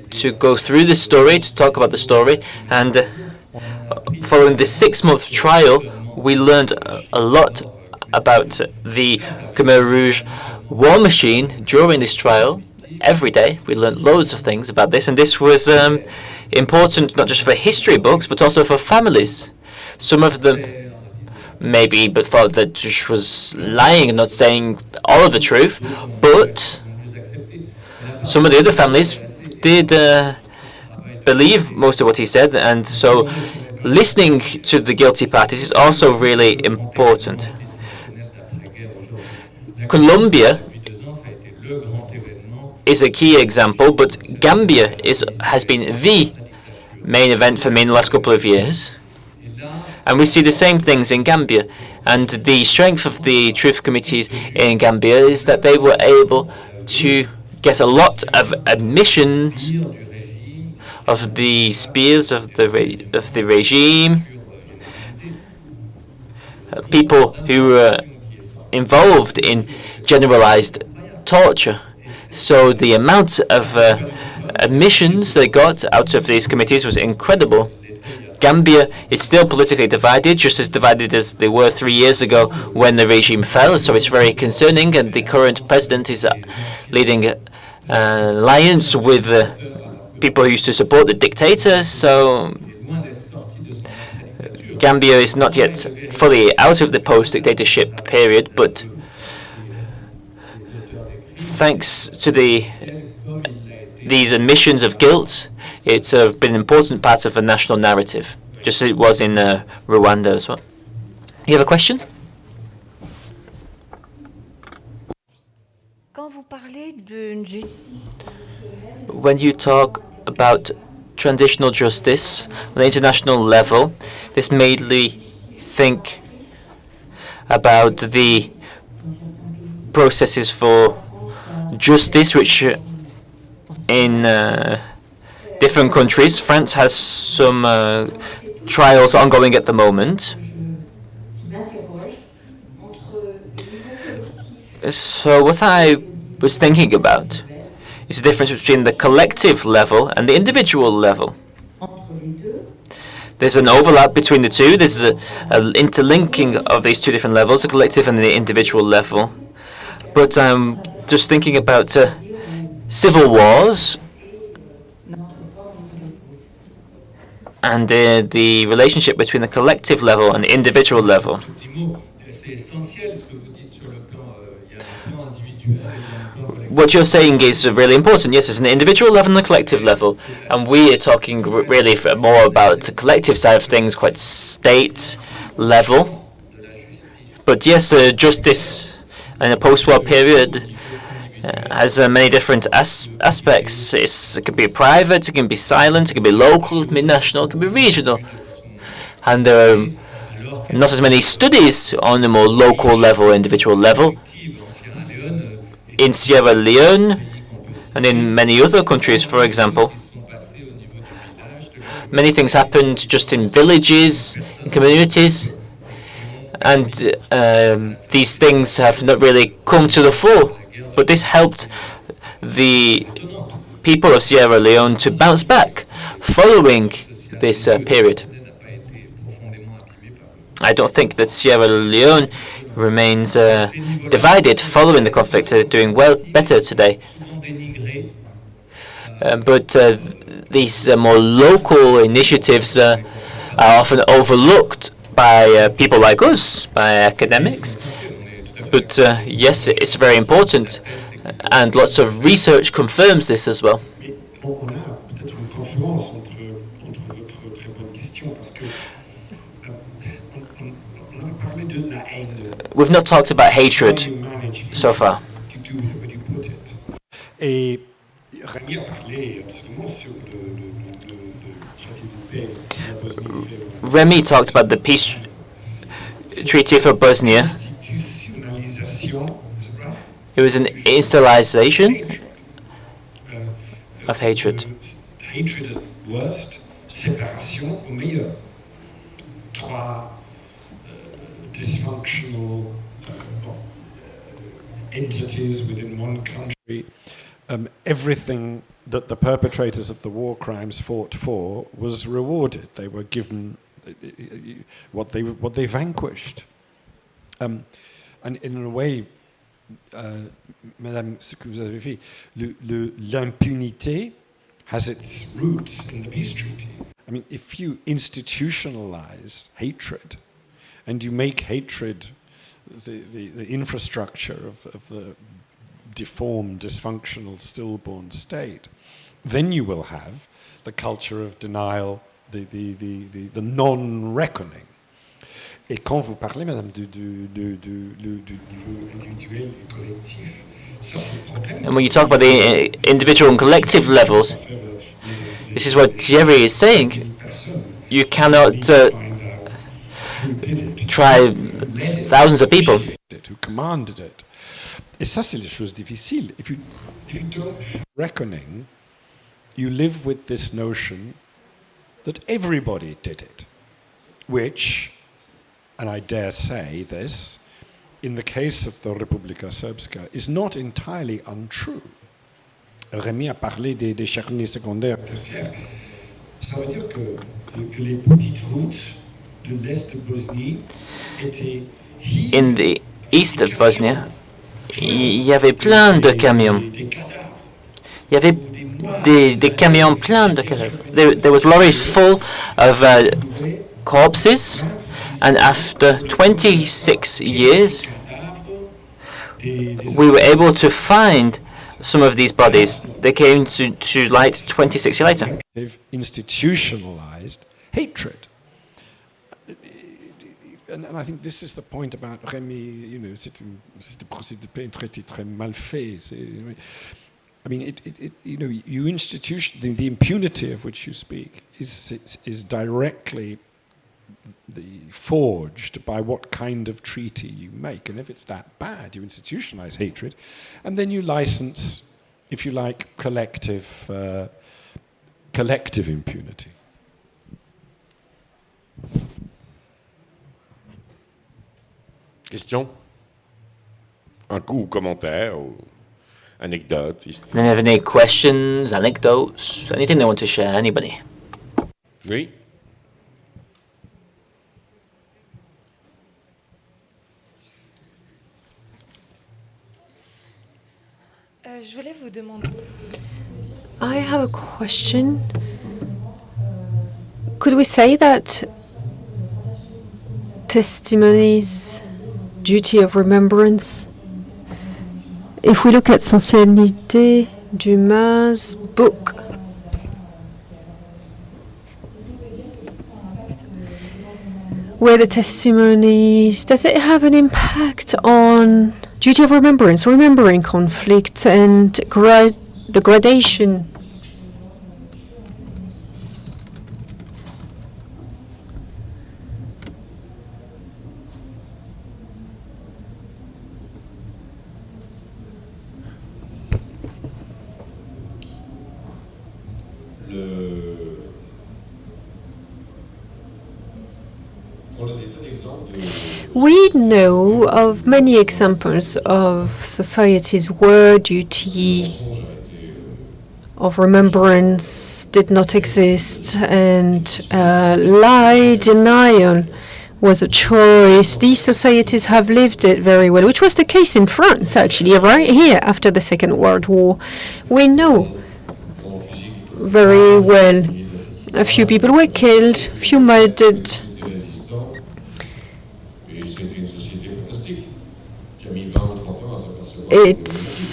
to go through the story, to talk about the story. And following the 6-month trial, we learned a lot about the Khmer Rouge war machine during this trial. Every day we learned loads of things about this, and this was important not just for history books but also for families. Some of them maybe but thought that Tush was lying and not saying all of the truth, but some of the other families did believe most of what he said, and so listening to the guilty parties is also really important. Colombia is a key example, but Gambia has been the main event for me in the last couple of years. And we see the same things in Gambia. And the strength of the truth committees in Gambia is that they were able to get a lot of admissions of the spears of the regime, people who were involved in generalized torture. So the amount of admissions they got out of these committees was incredible. Gambia is still politically divided, just as divided as they were 3 years ago when the regime fell, so it's very concerning, and the current president is leading an alliance with people who used to support the dictator, so Gambia is not yet fully out of the post-dictatorship period, but thanks to these admissions of guilt, it's been an important part of the national narrative, just as it was in Rwanda as well. You have a question? When you talk about transitional justice on the international level, this made me think about the processes for justice, which in different countries. France has some trials ongoing at the moment. So what I was thinking about is the difference between the collective level and the individual level. There's an overlap between the two. There's an interlinking of these two different levels, the collective and the individual level. But I'm just thinking about civil wars and the relationship between the collective level and the individual level. What you're saying is really important. Yes, it's an individual level and a collective level, and we are talking really more about the collective side of things, quite state level. But yes, justice in a post-war period has many different aspects. It can be private, it can be silent, it can be local, it can be national, it can be regional. And there are not as many studies on a more local level, individual level. In Sierra Leone and in many other countries, for example, many things happened just in villages, in communities, and these things have not really come to the fore. But this helped the people of Sierra Leone to bounce back following this period. I don't think that Sierra Leone remains divided following the conflict. They're doing better today. But these more local initiatives are often overlooked by people like us, by academics. But yes, it's very important, and lots of research confirms this as well. We've not talked about hatred so far. Remy talked about the peace treaty for Bosnia. It was an installation of hatred. Hatred at worst, séparation au meilleur. Trois dysfunctional entities within one country. Everything that the perpetrators of the war crimes fought for was rewarded. They were given what they vanquished. And in a way, Madame, ce que vous avez fait, l'impunité has its roots in the peace treaty. I mean, if you institutionalize hatred and you make hatred the infrastructure of the deformed, dysfunctional, stillborn state, then you will have the culture of denial, the non-reckoning. Et quand vous parlez, Madame, du individuel et collectif, ça c'est le problème. And when you talk about the individual and collective levels, this is what Thierry is saying. You cannot try thousands of people. Who commanded it. Et ça, c'est les choses difficiles. If you don't reckoning, you live with this notion that everybody did it, which, and I dare say this, in the case of the Republika Srpska, is not entirely untrue. Rémi a parlé des charniers secondaires. Ça veut dire que les petites routes de l'Est de Bosnie étaient... In the east of Bosnia, il y avait plein de camions. Il y avait des camions pleins de cadavres. There was lorries full of corpses, and after 26 years, we were able to find some of these bodies. They came to light 26 years later. They've institutionalized hatred. And I think this is the point about Rémi, you know, c'est un procès de paix très mal fait. I mean, you know, you institution the impunity of which you speak is directly forged by what kind of treaty you make, and if it's that bad, you institutionalize hatred, and then you license, if you like, collective impunity. Question? Un coup, commentaire ou anecdote? Then have any questions, anecdotes, anything they want to share? Anybody? Oui? Je voulais vous demander. I have a question. Could we say that testimonies, duty of remembrance, if we look at Sensibilité, Dumas' book, where the testimonies, does it have an impact on duty of remembrance, remembering conflict and the gradation? We know of many examples of societies where duty of remembrance did not exist and lie denial was a choice. These societies have lived it very well, which was the case in France, actually, right here after the Second World War. We know very well. A few people were killed, a few murdered.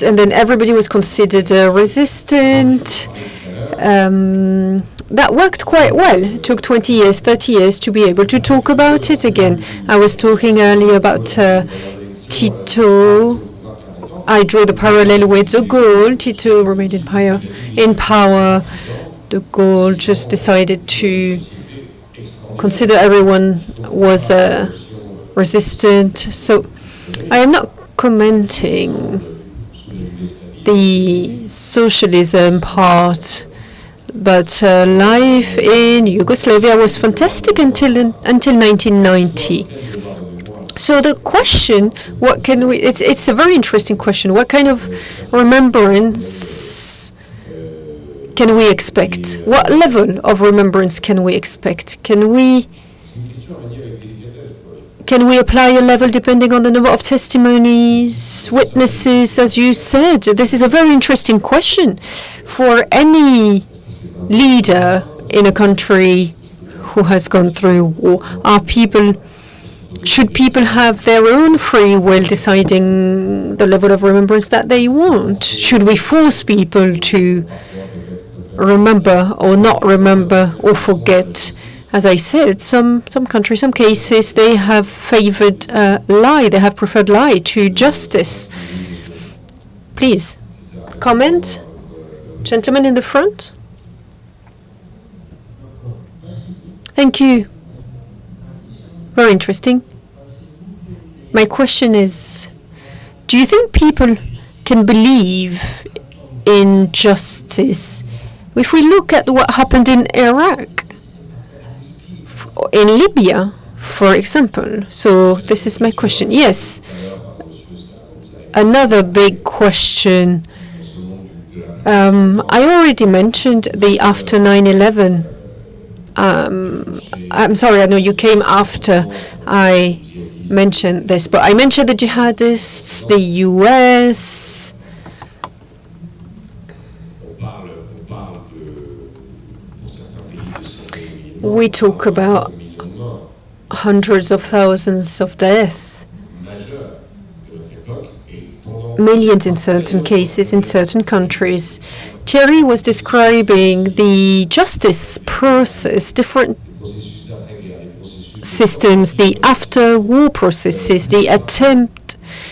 And then everybody was considered resistant. That worked quite well. It took 20 years, 30 years to be able to talk about it again. I was talking earlier about Tito. I drew the parallel with de Gaulle. Tito remained in power. De Gaulle just decided to consider everyone was resistant. So I am not commenting the socialism part, but life in Yugoslavia was fantastic until 1990. So the question, what can we? It's a very interesting question. What kind of remembrance can we expect? What level of remembrance can we expect? Can we apply a level depending on the number of testimonies, witnesses, as you said? This is a very interesting question for any leader in a country who has gone through war. Should people have their own free will deciding the level of remembrance that they want? Should we force people to remember or not remember or forget? As I said, some countries, some cases, they have favored lie. They have preferred lie to justice. Please, comment? Gentleman in the front. Thank you. Very interesting. My question is, do you think people can believe in justice? If we look at what happened in Iraq, in Libya, for example. So this is my question. Yes. Another big question. I already mentioned the after 9/11. I'm sorry, I know you came after I mentioned this, but I mentioned the jihadists, the US. We talk about hundreds of thousands of deaths, millions in certain cases, in certain countries. Thierry was describing the justice process, different systems, the after-war processes, the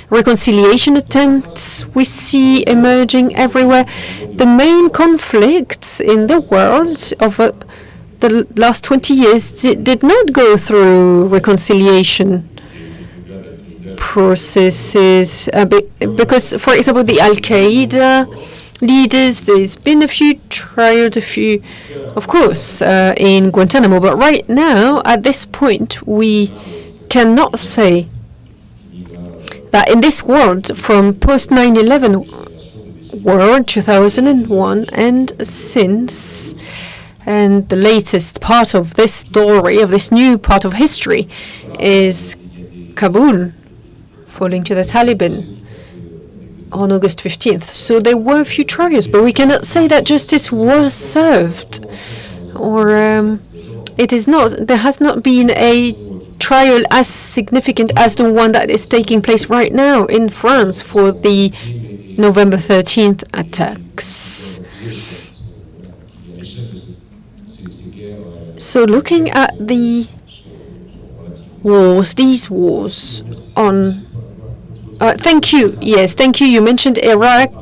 reconciliation attempts we see emerging everywhere. The main conflicts in the world of the last 20 years did not go through reconciliation processes because, for example, the Al-Qaeda leaders, there's been a few trials, of course, in Guantanamo, but right now, at this point, we cannot say that in this world, from post 9/11 world, 2001, and since, and the latest part of this story, of this new part of history, is Kabul falling to the Taliban on August 15th. So there were a few trials, but we cannot say that justice was served, or it is not. There has not been a trial as significant as the one that is taking place right now in France for the November 13th attacks. So looking at the wars, these wars on... thank you. Yes, thank you. You mentioned Iraq.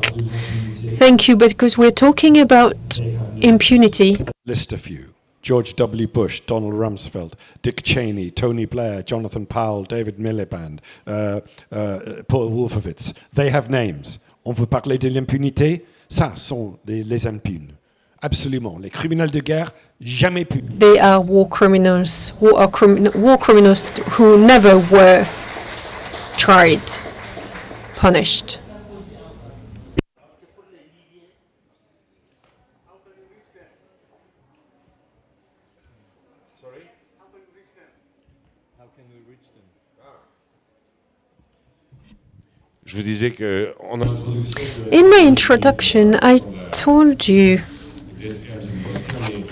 Thank you, because we're talking about impunity. List a few. George W. Bush, Donald Rumsfeld, Dick Cheney, Tony Blair, Jonathan Powell, David Miliband, Paul Wolfowitz. They have names. On veut parler de l'impunité? Ça sont les impunes. Absolument. Les criminels de guerre, jamais punis. They are war criminals, war criminals who never were tried, punished. Je vous disais que on a In my introduction, I told you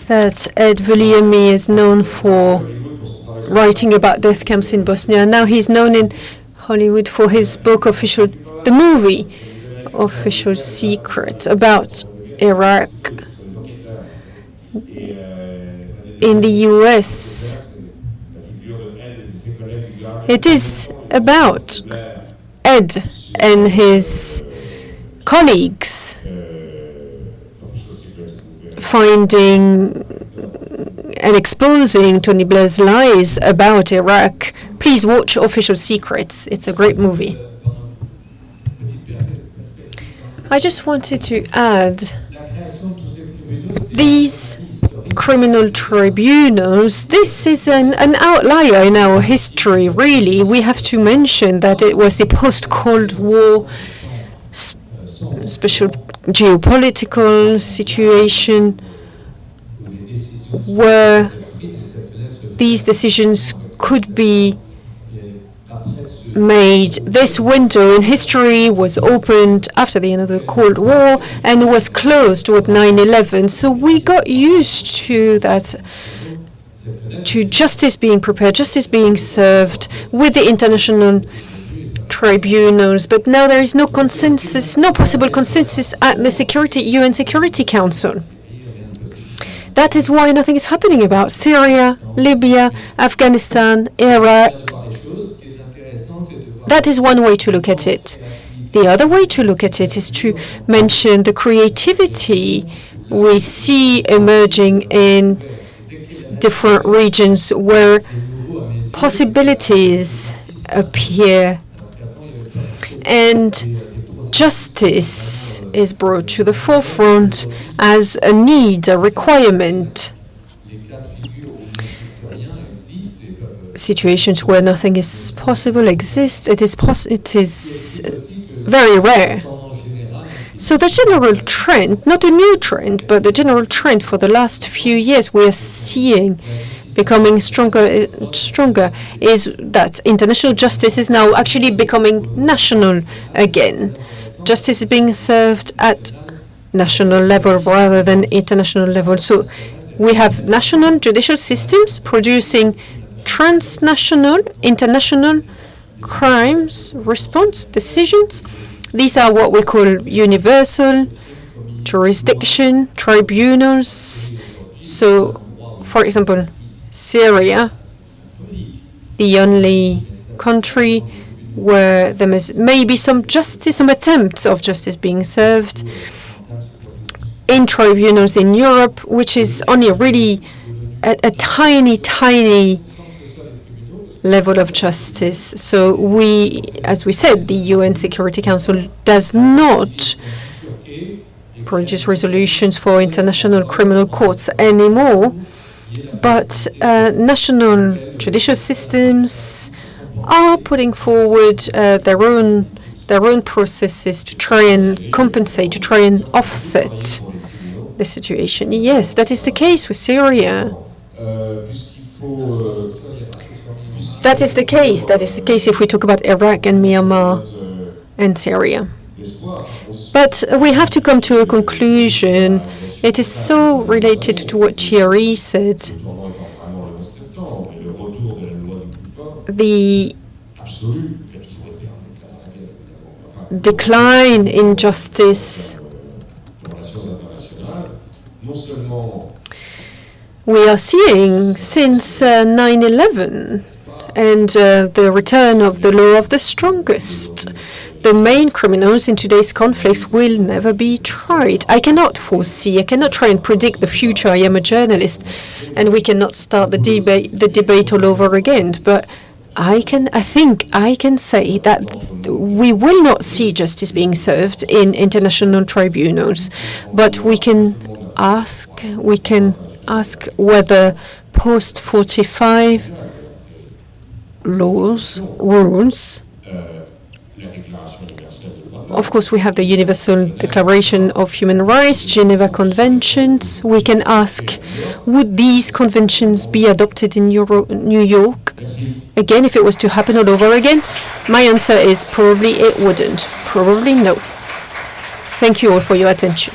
that Ed Vuliemi is known for writing about death camps in Bosnia. Now he's known in Hollywood for his book, the movie, Official Secrets, about Iraq. In the US, it is about Ed and his colleagues finding and exposing Tony Blair's lies about Iraq. Please watch Official Secrets. It's a great movie. I just wanted to add these criminal tribunals, this is an outlier in our history, really. We have to mention that it was the post-Cold War special geopolitical situation where these decisions could be made. This window in history was opened after the end of the Cold War and was closed with 9/11. So we got used to that, to justice being prepared, justice being served with the international tribunals. But now there is no consensus, no possible consensus at the UN Security Council. That is why nothing is happening about Syria, Libya, Afghanistan, Iraq. That is one way to look at it. The other way to look at it is to mention the creativity we see emerging in different regions where possibilities appear and justice is brought to the forefront as a need, a requirement. Situations where nothing is possible exist. It is very rare. So the general trend, not a new trend, but the general trend for the last few years we are seeing becoming stronger, is that international justice is now actually becoming national again. Justice is being served at national level rather than international level. So we have national judicial systems producing transnational, international crimes response decisions. These are what we call universal jurisdiction tribunals. So, for example, Syria, the only country where there may be some justice, some attempts of justice being served in tribunals in Europe, which is only really a tiny, tiny level of justice. So we, as we said, the UN Security Council does not produce resolutions for international criminal courts anymore, but national judicial systems are putting forward their own processes to try and compensate, to try and offset the situation. Yes, that is the case with Syria. That is the case. That is the case if we talk about Iraq and Myanmar and Syria. But we have to come to a conclusion. It is so related to what Thierry said. The decline in justice we are seeing since 9/11 and the return of the law of the strongest. The main criminals in today's conflicts will never be tried. I cannot foresee, I cannot try and predict the future. I am a journalist, and we cannot start the debate all over again. But I think I can say that we will not see justice being served in international tribunals, but we can ask. We can ask whether post-45 laws, rules. Of course, we have the Universal Declaration of Human Rights, Geneva Conventions. We can ask, would these conventions be adopted in New York? Again, if it was to happen all over again? My answer is probably it wouldn't. Probably no. Thank you all for your attention.